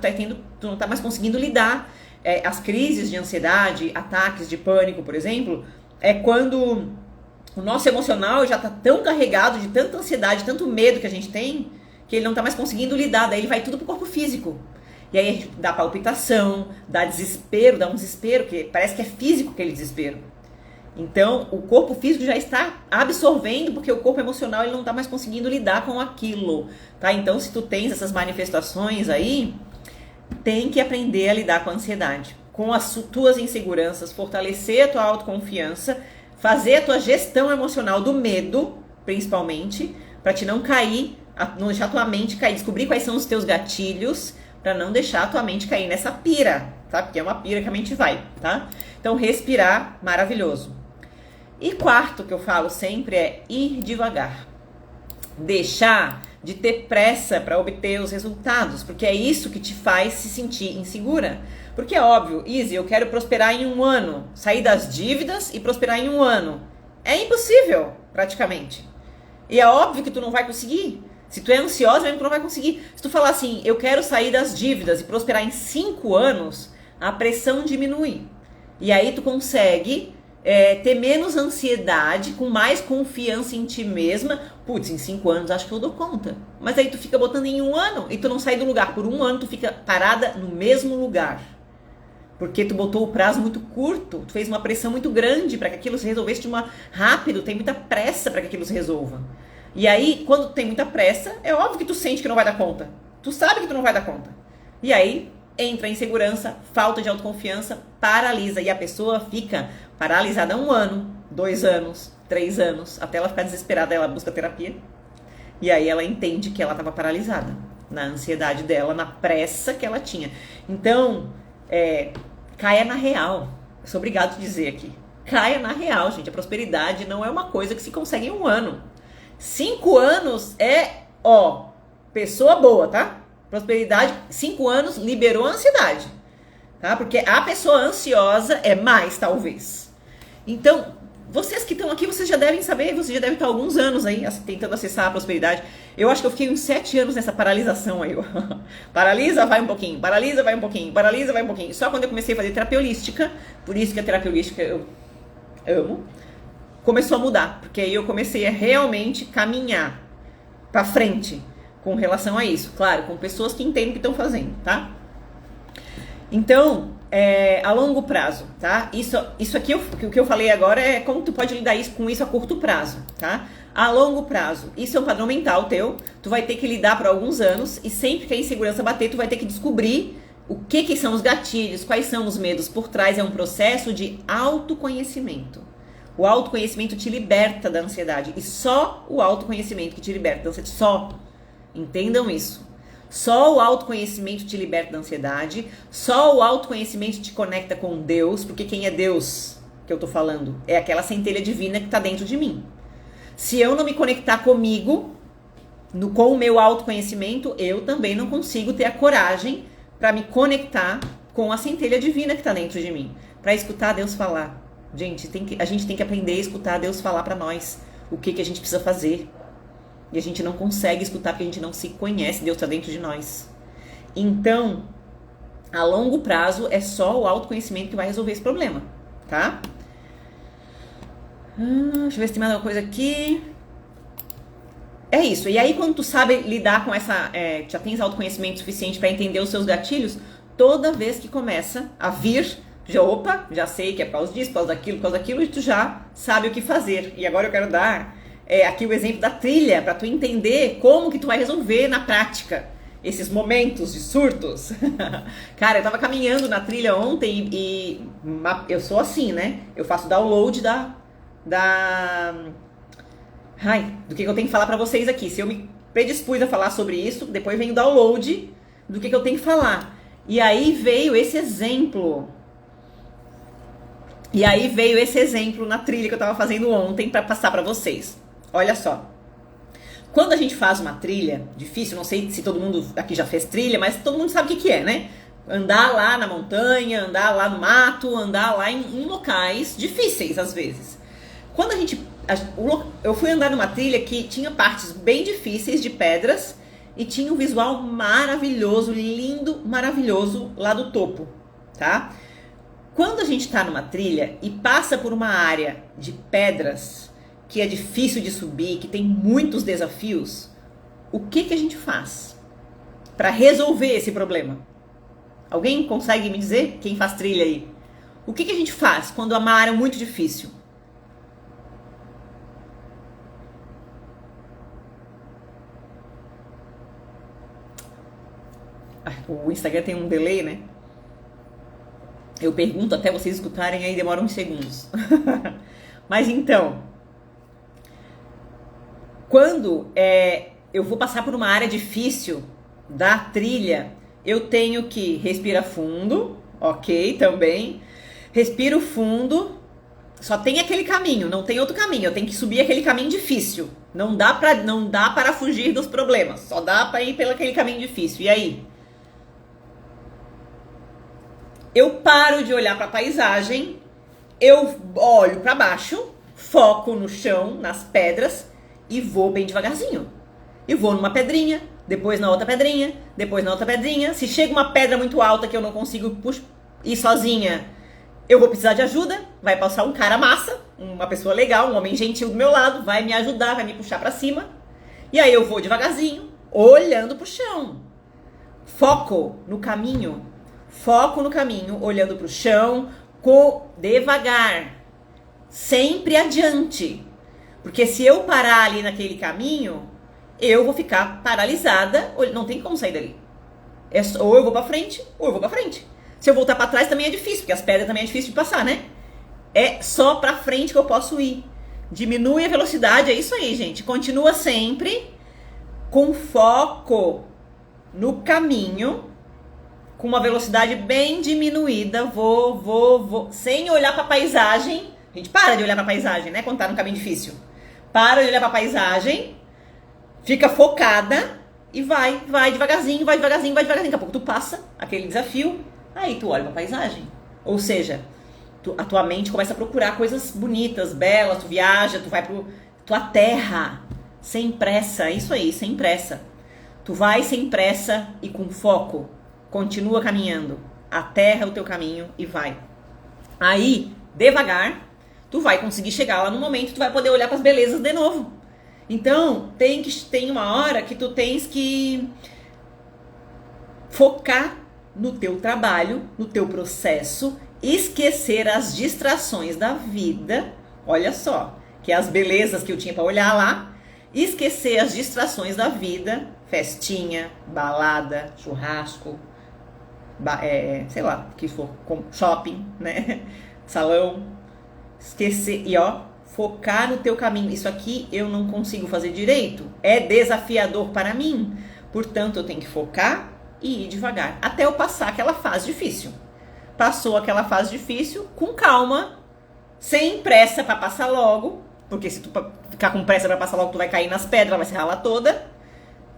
tu não está mais conseguindo lidar. As crises de ansiedade, ataques de pânico, por exemplo, é quando o nosso emocional já está tão carregado de tanta ansiedade, tanto medo que a gente tem, que ele não está mais conseguindo lidar. Daí ele vai tudo pro corpo físico. E aí a gente dá palpitação, dá desespero, dá um desespero, que parece que é físico aquele desespero. Então, o corpo físico já está absorvendo, porque o corpo emocional ele não está mais conseguindo lidar com aquilo, tá? Então, se tu tens essas manifestações aí, tem que aprender a lidar com a ansiedade, com as tuas inseguranças, fortalecer a tua autoconfiança, fazer a tua gestão emocional do medo, principalmente, para te não cair, não deixar a tua mente cair, descobrir quais são os teus gatilhos, para não deixar a tua mente cair nessa pira, tá? Porque é uma pira que a mente vai, tá? Então, respirar, maravilhoso. E quarto que eu falo sempre é ir devagar. Deixar de ter pressa para obter os resultados, porque é isso que te faz se sentir insegura. Porque é óbvio, Izzy, eu quero prosperar em 1 ano, sair das dívidas e prosperar em 1 ano. É impossível, praticamente. E é óbvio que tu não vai conseguir. Se tu é ansiosa, mesmo tu não vai conseguir. Se tu falar assim, eu quero sair das dívidas e prosperar em 5 anos, a pressão diminui. E aí tu consegue ter menos ansiedade, com mais confiança em ti mesma. Putz, em 5 anos acho que eu dou conta. Mas aí tu fica botando em 1 ano e tu não sai do lugar. Por 1 ano tu fica parada no mesmo lugar. Porque tu botou o prazo muito curto, tu fez uma pressão muito grande para que aquilo se resolvesse rápido, tem muita pressa para que aquilo se resolva. E aí, quando tem muita pressa, é óbvio que tu sente que não vai dar conta. Tu sabe que tu não vai dar conta. E aí, entra insegurança, falta de autoconfiança, paralisa. E a pessoa fica paralisada 1 ano, 2 anos, 3 anos, até ela ficar desesperada, ela busca terapia. E aí ela entende que ela estava paralisada na ansiedade dela, na pressa que ela tinha. Então, caia na real. Eu sou obrigado a dizer aqui. Caia na real, gente. A prosperidade não é uma coisa que se consegue em 1 ano. 5 anos pessoa boa, tá? Prosperidade, 5 anos liberou a ansiedade, tá? Porque a pessoa ansiosa é mais, talvez. Então, vocês que estão aqui, vocês já devem saber, vocês já devem estar há alguns anos aí tentando acessar a prosperidade. Eu acho que eu fiquei uns 7 anos nessa paralisação aí. Paralisa, vai um pouquinho, paralisa, vai um pouquinho, paralisa, vai um pouquinho. Só quando eu comecei a fazer terapia holística, por isso que a terapia holística eu amo, começou a mudar, porque aí eu comecei a realmente caminhar pra frente com relação a isso. Claro, com pessoas que entendem o que estão fazendo, tá? Então, a longo prazo, tá? Isso aqui, o que eu falei agora é como tu pode lidar com isso a curto prazo, tá? A longo prazo, isso é um padrão mental teu, tu vai ter que lidar por alguns anos e sempre que a insegurança bater, tu vai ter que descobrir o que são os gatilhos, quais são os medos por trás. É um processo de autoconhecimento. O autoconhecimento te liberta da ansiedade. E só o autoconhecimento que te liberta da ansiedade. Só. Entendam isso. Só o autoconhecimento te liberta da ansiedade. Só o autoconhecimento te conecta com Deus. Porque quem é Deus que eu tô falando? É aquela centelha divina que tá dentro de mim. Se eu não me conectar comigo, com o meu autoconhecimento, eu também não consigo ter a coragem para me conectar com a centelha divina que tá dentro de mim. Para escutar Deus falar. Gente, a gente tem que aprender a escutar Deus falar pra nós o que a gente precisa fazer. E a gente não consegue escutar porque a gente não se conhece, Deus tá dentro de nós. Então, a longo prazo, é só o autoconhecimento que vai resolver esse problema, tá? Deixa eu ver se tem mais alguma coisa aqui. É isso. E aí, quando tu sabe lidar com essa... já tens autoconhecimento suficiente pra entender os seus gatilhos, toda vez que começa a vir... já sei que é por causa disso, por causa daquilo, e tu já sabe o que fazer. E agora eu quero dar aqui o exemplo da trilha, para tu entender como que tu vai resolver na prática esses momentos de surtos. Cara, eu tava caminhando na trilha ontem e eu sou assim, né? Eu faço download do que eu tenho que falar para vocês aqui. Se eu me predispus a falar sobre isso, depois vem o download do que eu tenho que falar. E aí veio esse exemplo... na trilha que eu tava fazendo ontem para passar para vocês. Olha só. Quando a gente faz uma trilha difícil, não sei se todo mundo aqui já fez trilha, mas todo mundo sabe o que é, né? andar lá na montanha, andar lá no mato, andar lá em locais difíceis às vezes. Quando eu fui andar numa trilha que tinha partes bem difíceis de pedras e tinha um visual maravilhoso, lindo, maravilhoso lá do topo, tá? Quando a gente tá numa trilha e passa por uma área de pedras que é difícil de subir, que tem muitos desafios, o que a gente faz para resolver esse problema? Alguém consegue me dizer? Quem faz trilha aí? O que a gente faz quando uma área é muito difícil? O Instagram tem um delay, né? Eu pergunto até vocês escutarem, aí demora uns segundos. Mas então, quando eu vou passar por uma área difícil da trilha, eu tenho que respirar fundo, ok, também. Respiro fundo, só tem aquele caminho, não tem outro caminho. Eu tenho que subir aquele caminho difícil. Não dá para fugir dos problemas, só dá para ir pelo aquele caminho difícil. E aí? Eu paro de olhar para a paisagem, eu olho para baixo, foco no chão, nas pedras e vou bem devagarzinho. E vou numa pedrinha, depois na outra pedrinha, depois na outra pedrinha. Se chega uma pedra muito alta que eu não consigo ir sozinha, eu vou precisar de ajuda. Vai passar um cara massa, uma pessoa legal, um homem gentil do meu lado, vai me ajudar, vai me puxar para cima. E aí eu vou devagarzinho, olhando pro chão. Foco no caminho. Foco no caminho, olhando para o chão, devagar, sempre adiante. Porque se eu parar ali naquele caminho, eu vou ficar paralisada, não tem como sair dali. Ou eu vou para frente, ou eu vou para frente. Se eu voltar para trás também é difícil, porque as pedras também é difícil de passar, né? É só para frente que eu posso ir. Diminui a velocidade, é isso aí, gente. Continua sempre com foco no caminho, com uma velocidade bem diminuída, vou, sem olhar para a paisagem. A gente para de olhar para a paisagem, né, quando tá num caminho difícil. Para de olhar para a paisagem, fica focada e vai devagarzinho, vai devagarzinho. Daqui a pouco tu passa aquele desafio, aí tu olha para a paisagem. Ou seja, a tua mente começa a procurar coisas bonitas, belas, tu viaja, tu vai pro tua terra, sem pressa, isso aí, sem pressa. Tu vai sem pressa e com foco. Continua caminhando, a terra é o teu caminho e vai. Aí, devagar, tu vai conseguir chegar lá no momento, tu vai poder olhar para as belezas de novo. Então, tem uma hora que tu tens que focar no teu trabalho, no teu processo, esquecer as distrações da vida. Olha só, que é as belezas que eu tinha para olhar lá. Esquecer as distrações da vida, festinha, balada, churrasco, sei lá, que for, shopping, né, salão, esquecer e focar no teu caminho. Isso aqui eu não consigo fazer direito, é desafiador para mim, portanto eu tenho que focar e ir devagar, até eu passar aquela fase difícil. Passou aquela fase difícil, com calma, sem pressa para passar logo, porque se tu ficar com pressa para passar logo, tu vai cair nas pedras, vai se ralar toda,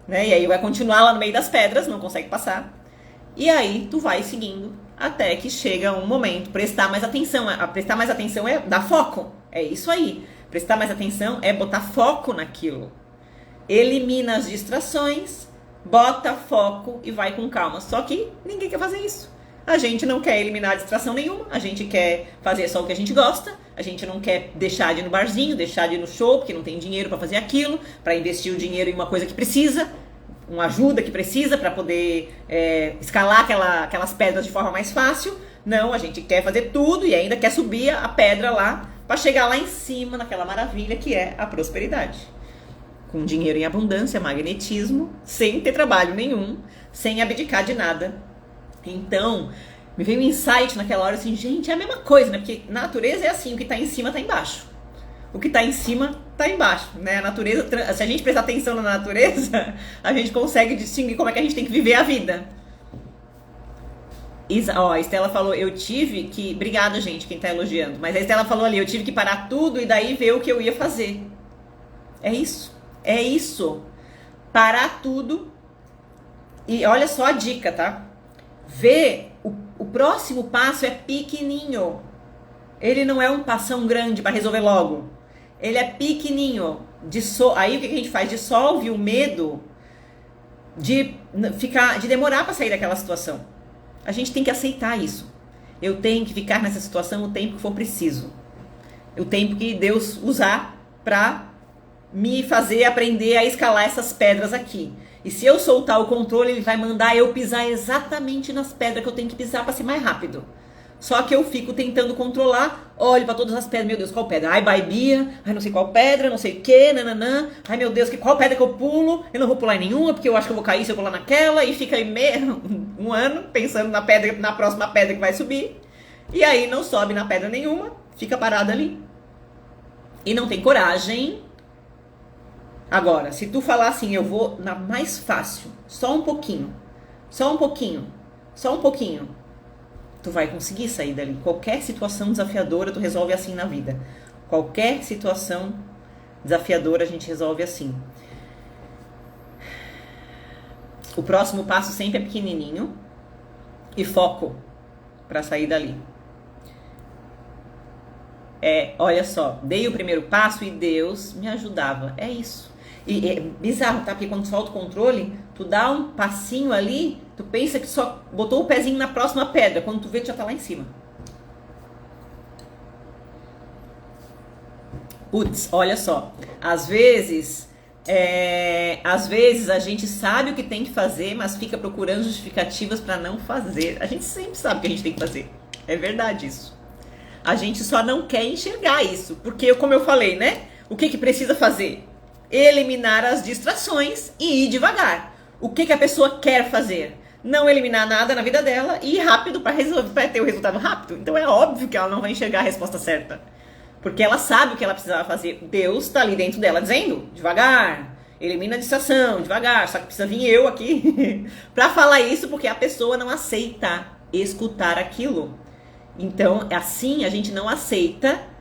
né, e aí vai continuar lá no meio das pedras, não consegue passar. E aí tu vai seguindo até que chega um momento. Prestar mais atenção. Prestar mais atenção é dar foco. É isso aí. Prestar mais atenção é botar foco naquilo. Elimina as distrações, bota foco e vai com calma. Só que ninguém quer fazer isso. A gente não quer eliminar distração nenhuma. A gente quer fazer só o que a gente gosta. A gente não quer deixar de ir no barzinho, deixar de ir no show, porque não tem dinheiro para fazer aquilo, para investir o dinheiro em uma coisa que precisa. Uma ajuda que precisa para poder escalar aquelas pedras de forma mais fácil. Não, a gente quer fazer tudo e ainda quer subir a pedra lá para chegar lá em cima naquela maravilha que é a prosperidade. Com dinheiro em abundância, magnetismo, sem ter trabalho nenhum, sem abdicar de nada. Então, me veio um insight naquela hora assim, gente, é a mesma coisa, né? Porque na natureza é assim, o que tá em cima tá embaixo. O que tá em cima tá embaixo, né? A natureza, se a gente prestar atenção na natureza, a gente consegue distinguir como é que a gente tem que viver a vida. A Estela falou, eu tive que... Obrigada, gente, quem tá elogiando. Mas a Estela falou ali, eu tive que parar tudo e daí ver o que eu ia fazer. É isso. É isso. Parar tudo. E olha só a dica, tá? vê o próximo passo é pequenininho. Ele não é um passão grande para resolver logo. Ele é pequenininho. Aí o que a gente faz? Dissolve o medo de demorar para sair daquela situação. A gente tem que aceitar isso. Eu tenho que ficar nessa situação o tempo que for preciso. O tempo que Deus usar para me fazer aprender a escalar essas pedras aqui. E se eu soltar o controle, ele vai mandar eu pisar exatamente nas pedras que eu tenho que pisar para ser mais rápido. Só que eu fico tentando controlar, olho para todas as pedras, meu Deus, qual pedra? Ai, baibia, ai, não sei qual pedra, não sei o que, nananã. Ai, meu Deus, qual pedra que eu pulo? Eu não vou pular em nenhuma, porque eu acho que eu vou cair se eu pular naquela. E fica aí um ano pensando na próxima pedra que vai subir. E aí não sobe na pedra nenhuma, fica parado ali. E não tem coragem. Agora, se tu falar assim, eu vou na mais fácil, só um pouquinho, tu vai conseguir sair dali. Qualquer situação desafiadora, tu resolve assim na vida. Qualquer situação desafiadora, a gente resolve assim. O próximo passo sempre é pequenininho e foco para sair dali. Olha só, dei o primeiro passo e Deus me ajudava. É isso. E é bizarro, tá? Porque quando tu solta o controle, tu dá um passinho ali, tu pensa que só botou o pezinho na próxima pedra. Quando tu vê, tu já tá lá em cima. Putz, olha só. Às vezes a gente sabe o que tem que fazer, mas fica procurando justificativas pra não fazer. A gente sempre sabe o que a gente tem que fazer. É verdade isso. A gente só não quer enxergar isso. Porque, como eu falei, né? O que precisa fazer? Eliminar as distrações e ir devagar. O que a pessoa quer fazer? Não eliminar nada na vida dela e ir rápido para ter o resultado rápido. Então é óbvio que ela não vai enxergar a resposta certa. Porque ela sabe o que ela precisava fazer. Deus está ali dentro dela dizendo, devagar, elimina a distração, devagar. Só que precisa vir eu aqui para falar isso, porque a pessoa não aceita escutar aquilo. Então, assim, a gente não aceita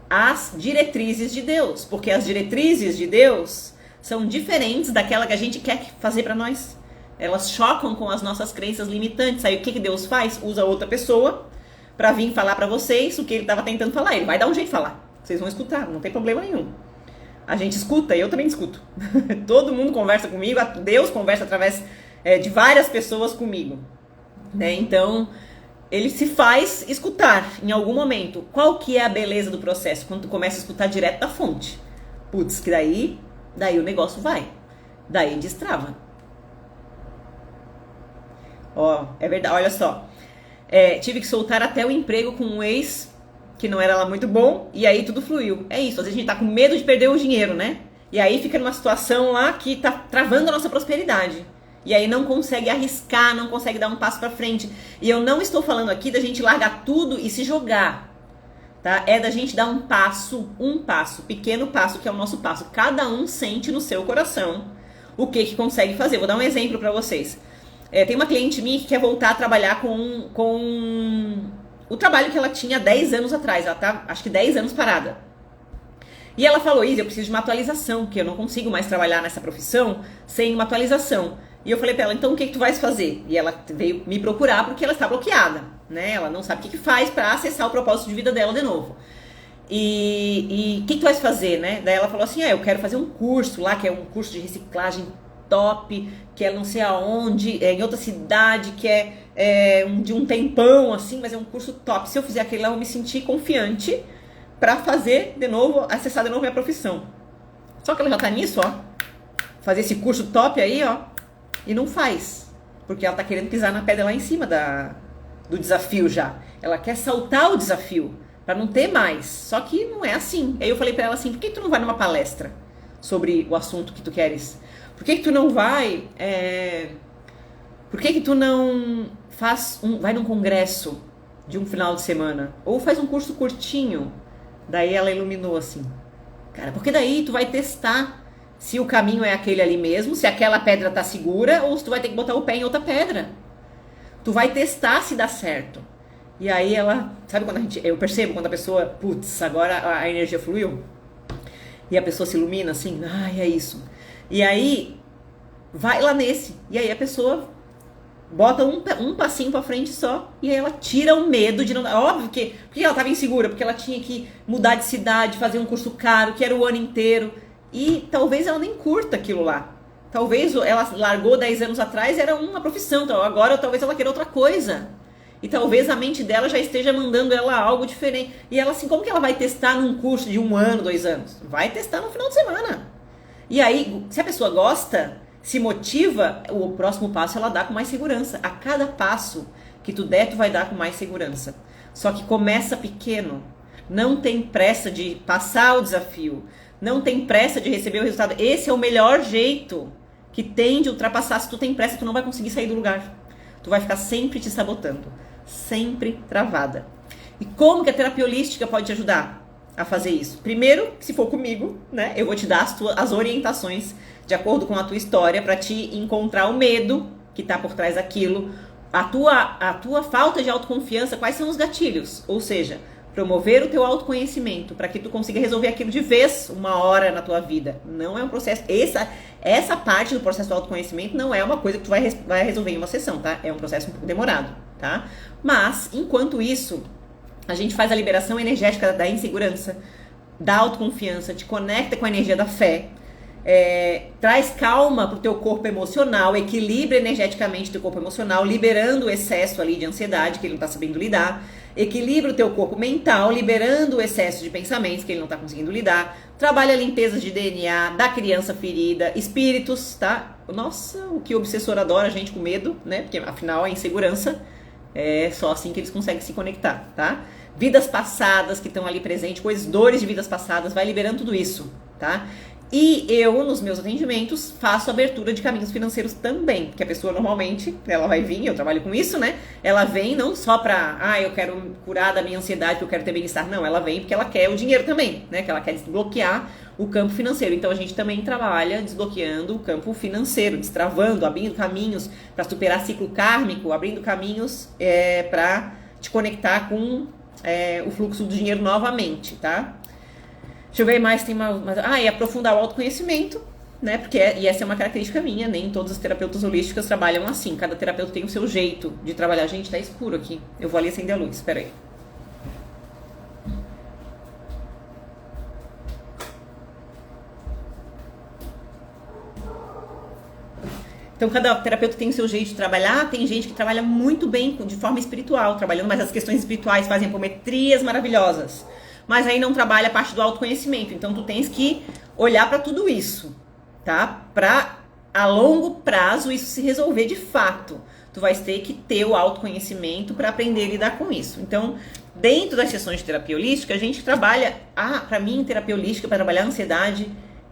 as diretrizes de Deus, porque as diretrizes de Deus são diferentes daquela que a gente quer fazer para nós. Elas chocam com as nossas crenças limitantes. Aí o que Deus faz? Usa outra pessoa para vir falar para vocês o que ele estava tentando falar. Ele vai dar um jeito de falar. Vocês vão escutar, não tem problema nenhum. A gente escuta, eu também escuto. Todo mundo conversa comigo, Deus conversa através de várias pessoas comigo. Né? Então, ele se faz escutar em algum momento. Qual que é a beleza do processo? Quando tu começa a escutar direto da fonte. Putz, que daí o negócio vai. Daí destrava. Ó, é verdade, olha só. Tive que soltar até o emprego com um ex que não era lá muito bom, e aí tudo fluiu. É isso, às vezes a gente tá com medo de perder o dinheiro, né? E aí fica numa situação lá que tá travando a nossa prosperidade. E aí não consegue arriscar, não consegue dar um passo pra frente. E eu não estou falando aqui da gente largar tudo e se jogar, tá? É da gente dar um passo, pequeno passo, que é o nosso passo. Cada um sente no seu coração o que consegue fazer. Vou dar um exemplo pra vocês. Tem uma cliente minha que quer voltar a trabalhar com o trabalho que ela tinha 10 anos atrás. Ela tá, acho que 10 anos parada. E ela falou, Isa, eu preciso de uma atualização, porque eu não consigo mais trabalhar nessa profissão sem uma atualização. E eu falei pra ela, então o que tu vais fazer? E ela veio me procurar porque ela está bloqueada, né? Ela não sabe o que faz pra acessar o propósito de vida dela de novo. E o que tu vais fazer, né? Daí ela falou assim, eu quero fazer um curso lá, que é um curso de reciclagem top, que é não sei aonde, em outra cidade, que de um tempão, assim, mas é um curso top. Se eu fizer aquele lá, eu vou me sentir confiante pra fazer de novo, acessar de novo minha profissão. Só que ela já tá nisso, ó. Fazer esse curso top aí, ó. E não faz. Porque ela tá querendo pisar na pedra lá em cima do desafio já. Ela quer saltar o desafio pra não ter mais. Só que não é assim. Aí eu falei pra ela assim, por que tu não vai numa palestra sobre o assunto que tu queres? Por que tu não vai... Por que tu não vai num congresso de um final de semana? Ou faz um curso curtinho? Daí ela iluminou assim. Cara, porque daí tu vai testar se o caminho é aquele ali mesmo, se aquela pedra tá segura, ou se tu vai ter que botar o pé em outra pedra. Tu vai testar se dá certo. E aí ela... Sabe quando eu percebo quando a pessoa... Putz, agora a energia fluiu. E a pessoa se ilumina assim. Ai, é isso. E aí, vai lá nesse. E aí a pessoa bota um passinho pra frente só, e aí ela tira o medo de não... Óbvio que... Por que ela tava insegura? Porque ela tinha que mudar de cidade, fazer um curso caro, que era o ano inteiro. E talvez ela nem curta aquilo lá. Talvez ela largou 10 anos atrás, era uma profissão. Então agora talvez ela queira outra coisa. E talvez a mente dela já esteja mandando ela algo diferente. E ela assim, como que ela vai testar num curso de 1 ano, 2 anos? Vai testar no final de semana. E aí, se a pessoa gosta, se motiva, o próximo passo ela dá com mais segurança. A cada passo que tu der, tu vai dar com mais segurança. Só que começa pequeno. Não tem pressa de passar o desafio. Não tem pressa de receber o resultado. Esse é o melhor jeito que tem de ultrapassar. Se tu tem pressa, tu não vai conseguir sair do lugar. Tu vai ficar sempre te sabotando. Sempre travada. E como que a terapia holística pode te ajudar a fazer isso? Primeiro, se for comigo, né, eu vou te dar as orientações de acordo com a tua história para te encontrar o medo que está por trás daquilo, a tua falta de autoconfiança, quais são os gatilhos? Ou seja, promover o teu autoconhecimento para que tu consiga resolver aquilo de vez, 1 hora na tua vida. Não é um processo... Essa parte do processo do autoconhecimento não é uma coisa que tu vai resolver em uma sessão, tá? É um processo um pouco demorado, tá? Mas, enquanto isso, a gente faz a liberação energética da insegurança, da autoconfiança, te conecta com a energia da fé, traz calma pro teu corpo emocional, equilibra energeticamente teu corpo emocional, liberando o excesso ali de ansiedade que ele não tá sabendo lidar, equilibra o teu corpo mental, liberando o excesso de pensamentos que ele não tá conseguindo lidar, trabalha limpezas de DNA da criança ferida, espíritos, tá? Nossa, o que o obsessor adora, a gente com medo, né? Porque afinal a insegurança é só assim que eles conseguem se conectar, tá? Vidas passadas que estão ali presentes, coisas, dores de vidas passadas, vai liberando tudo isso, tá? E eu, nos meus atendimentos, faço abertura de caminhos financeiros também, que a pessoa normalmente, ela vai vir, eu trabalho com isso, né? Ela vem não só pra, eu quero curar da minha ansiedade, que eu quero ter bem-estar. Não, ela vem porque ela quer o dinheiro também, né? Que ela quer desbloquear o campo financeiro. Então a gente também trabalha desbloqueando o campo financeiro, destravando, abrindo caminhos para superar ciclo kármico, abrindo caminhos para te conectar com o fluxo do dinheiro novamente, tá? Deixa eu ver mais, tem e aprofundar o autoconhecimento, né? Porque e essa é uma característica minha, nem todas as terapeutas holísticas trabalham assim. Cada terapeuta tem o seu jeito de trabalhar. Gente, tá escuro aqui. Eu vou ali acender a luz, espera aí. Então, cada terapeuta tem o seu jeito de trabalhar. Tem gente que trabalha muito bem de forma espiritual, trabalhando mais as questões espirituais, fazem apometrias maravilhosas. Mas aí não trabalha a parte do autoconhecimento. Então, tu tens que olhar para tudo isso, tá? Para, a longo prazo, isso se resolver de fato. Tu vais ter que ter o autoconhecimento para aprender a lidar com isso. Então, dentro das sessões de terapia holística, a gente trabalha... para mim, terapia holística, para trabalhar a ansiedade,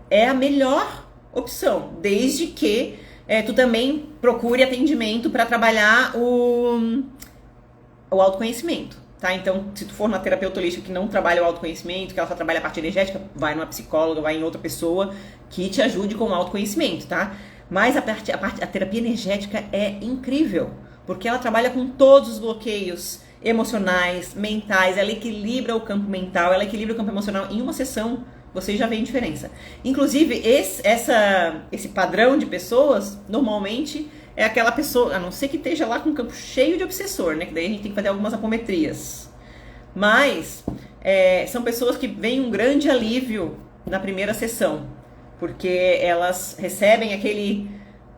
é a melhor opção. Desde que tu também procure atendimento para trabalhar o autoconhecimento. Tá? Então, se tu for na terapeuta holística que não trabalha o autoconhecimento, que ela só trabalha a parte energética, vai numa psicóloga, vai em outra pessoa que te ajude com o autoconhecimento, tá? Mas a terapia energética é incrível, porque ela trabalha com todos os bloqueios emocionais, mentais, ela equilibra o campo mental, ela equilibra o campo emocional. Em uma sessão, vocês já veem diferença. Inclusive, esse padrão de pessoas, normalmente... é aquela pessoa, a não ser que esteja lá com um campo cheio de obsessor, né? Que daí a gente tem que fazer algumas apometrias. Mas são pessoas que veem um grande alívio na primeira sessão. Porque elas recebem aquele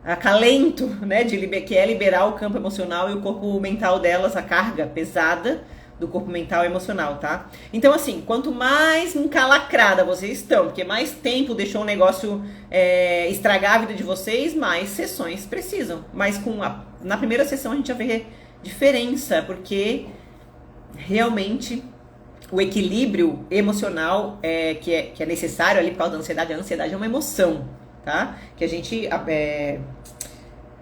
acalento, né? Que é liberar o campo emocional e o corpo mental delas, a carga pesada do corpo mental e emocional, tá? Então, assim, quanto mais encalacrada vocês estão, porque mais tempo deixou o negócio estragar a vida de vocês, mais sessões precisam. Mas na primeira sessão a gente já vê diferença, porque realmente o equilíbrio emocional que é necessário ali por causa da ansiedade. A ansiedade é uma emoção, tá? Que a gente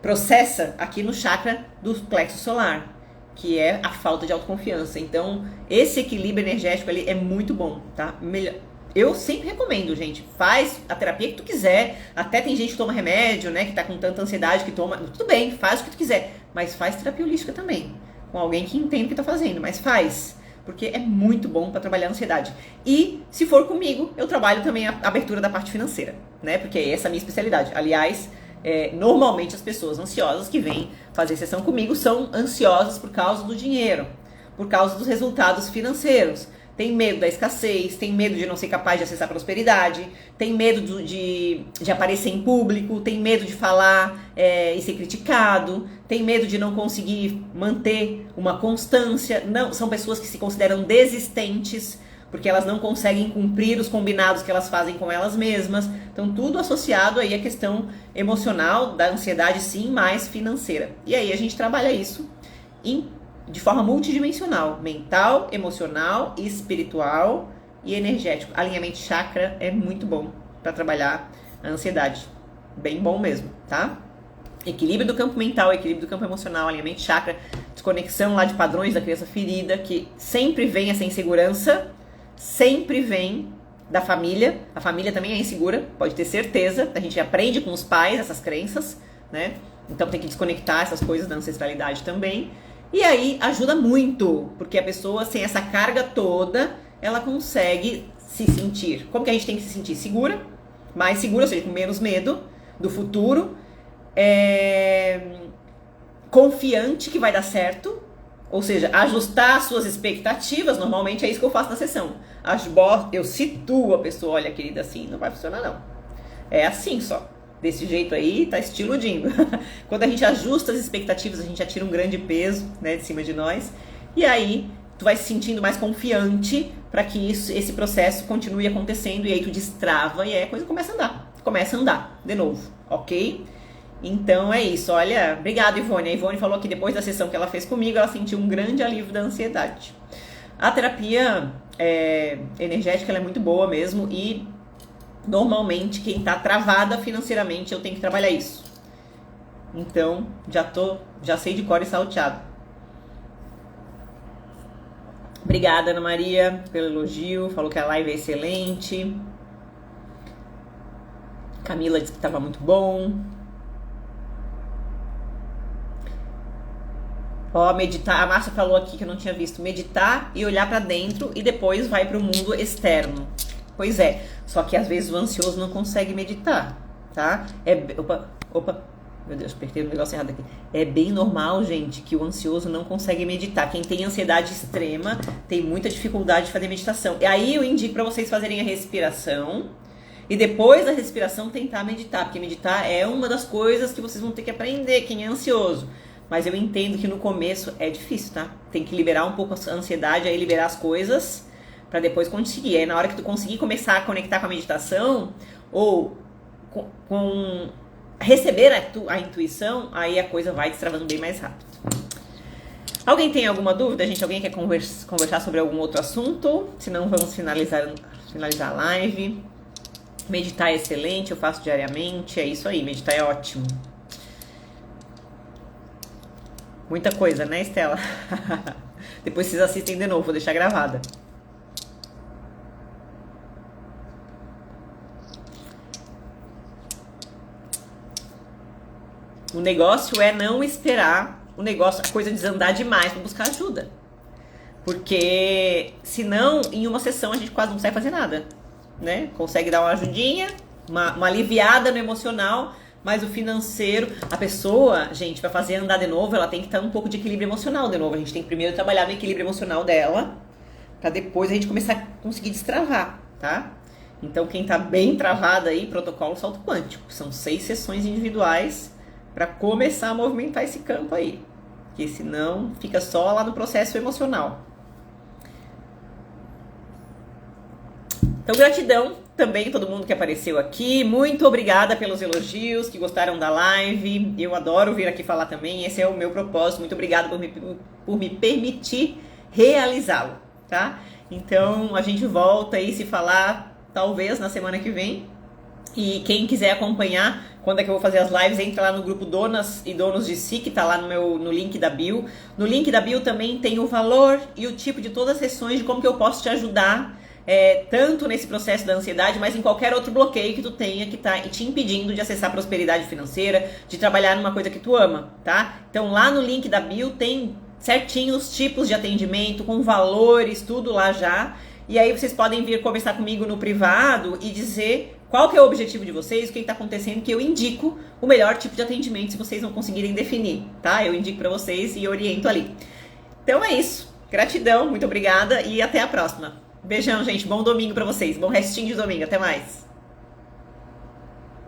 processa aqui no chakra do plexo solar, que é a falta de autoconfiança. Então, esse equilíbrio energético ali é muito bom, tá? Eu sempre recomendo, gente, faz a terapia que tu quiser. Até tem gente que toma remédio, né, que tá com tanta ansiedade que toma. Tudo bem, faz o que tu quiser, mas faz terapia holística também, com alguém que entende o que tá fazendo, mas faz, porque é muito bom para trabalhar a ansiedade. E, se for comigo, eu trabalho também a abertura da parte financeira, né, porque essa é a minha especialidade. Aliás, Normalmente as pessoas ansiosas que vêm fazer sessão comigo são ansiosas por causa do dinheiro, por causa dos resultados financeiros. Tem medo da escassez, tem medo de não ser capaz de acessar a prosperidade, tem medo de aparecer em público, tem medo de falar e ser criticado, tem medo de não conseguir manter uma constância. Não, são pessoas que se consideram desistentes, porque elas não conseguem cumprir os combinados que elas fazem com elas mesmas. Então, tudo associado aí à questão emocional, da ansiedade sim, mais financeira. E aí a gente trabalha isso de forma multidimensional, mental, emocional, espiritual e energético. Alinhamento chakra é muito bom para trabalhar a ansiedade. Bem bom mesmo, tá? Equilíbrio do campo mental, equilíbrio do campo emocional, alinhamento chakra, desconexão lá de padrões da criança ferida, que sempre vem essa insegurança, sempre vem da família. A família também é insegura, pode ter certeza. A gente aprende com os pais essas crenças, né? Então tem que desconectar essas coisas da ancestralidade também. E aí ajuda muito, porque a pessoa sem essa carga toda, ela consegue se sentir. Como que a gente tem que se sentir? Segura, mais segura, ou seja, com menos medo do futuro, confiante que vai dar certo, ou seja, ajustar as suas expectativas. Normalmente é isso que eu faço na sessão. Eu situo a pessoa, olha querida, assim não vai funcionar não. É assim só. Desse jeito aí, tá se iludindo. Quando a gente ajusta as expectativas, a gente atira um grande peso, né, de cima de nós. E aí, tu vai se sentindo mais confiante para que esse processo continue acontecendo. E aí tu destrava e aí a coisa começa a andar. Começa a andar de novo, ok? Então é isso, olha. Obrigada, Ivone. A Ivone falou que depois da sessão que ela fez comigo, ela sentiu um grande alívio da ansiedade. A terapia energética, ela é muito boa mesmo e... Normalmente, quem tá travada financeiramente, eu tenho que trabalhar isso. Então, já sei de cor e salteado. Obrigada, Ana Maria, pelo elogio. Falou que a live é excelente. Camila disse que tava muito bom. Ó, meditar. A Márcia falou aqui que eu não tinha visto. Meditar e olhar pra dentro e depois vai pro mundo externo. Pois é, só que às vezes o ansioso não consegue meditar, tá? Opa, meu Deus, apertei o negócio errado aqui. É bem normal, gente, que o ansioso não consegue meditar. Quem tem ansiedade extrema tem muita dificuldade de fazer meditação. E aí eu indico para vocês fazerem a respiração e depois da respiração tentar meditar, porque meditar é uma das coisas que vocês vão ter que aprender, quem é ansioso. Mas eu entendo que no começo é difícil, tá? Tem que liberar um pouco a ansiedade, aí liberar as coisas... para depois conseguir. Aí na hora que tu conseguir começar a conectar com a meditação ou com receber a intuição, aí a coisa vai destravando bem mais rápido. Alguém tem alguma dúvida, gente? Alguém quer conversar sobre algum outro assunto? Se não, vamos finalizar a live. Meditar é excelente, eu faço diariamente, é isso aí, meditar é ótimo. Muita coisa, né, Estela? Depois vocês assistem de novo, vou deixar gravada. O negócio é não esperar a coisa desandar demais para buscar ajuda. Porque senão, em uma sessão, a gente quase não consegue fazer nada, né? Consegue dar uma ajudinha, uma aliviada no emocional, mas o financeiro, a pessoa, gente, para fazer andar de novo, ela tem que estar um pouco de equilíbrio emocional de novo. A gente tem que primeiro trabalhar no equilíbrio emocional dela, para depois a gente começar a conseguir destravar, tá? Então, quem tá bem travado aí, protocolo salto quântico. São 6 sessões individuais para começar a movimentar esse campo aí, porque senão fica só lá no processo emocional. Então, gratidão também todo mundo que apareceu aqui, muito obrigada pelos elogios, que gostaram da live, eu adoro vir aqui falar também, esse é o meu propósito, muito obrigada por me permitir realizá-lo, tá? Então, a gente volta aí se falar, talvez, na semana que vem. E quem quiser acompanhar quando é que eu vou fazer as lives, entra lá no grupo Donas e Donos de Si, que tá lá no link da bio. No link da bio também tem o valor e o tipo de todas as sessões, de como que eu posso te ajudar, tanto nesse processo da ansiedade, mas em qualquer outro bloqueio que tu tenha, que tá te impedindo de acessar a prosperidade financeira, de trabalhar numa coisa que tu ama, tá? Então lá no link da bio tem certinho os tipos de atendimento, com valores, tudo lá já. E aí vocês podem vir conversar comigo no privado e dizer qual que é o objetivo de vocês, o que está acontecendo, que eu indico o melhor tipo de atendimento se vocês não conseguirem definir, tá? Eu indico para vocês e oriento ali. Então é isso. Gratidão, muito obrigada e até a próxima. Beijão, gente. Bom domingo para vocês. Bom restinho de domingo. Até mais.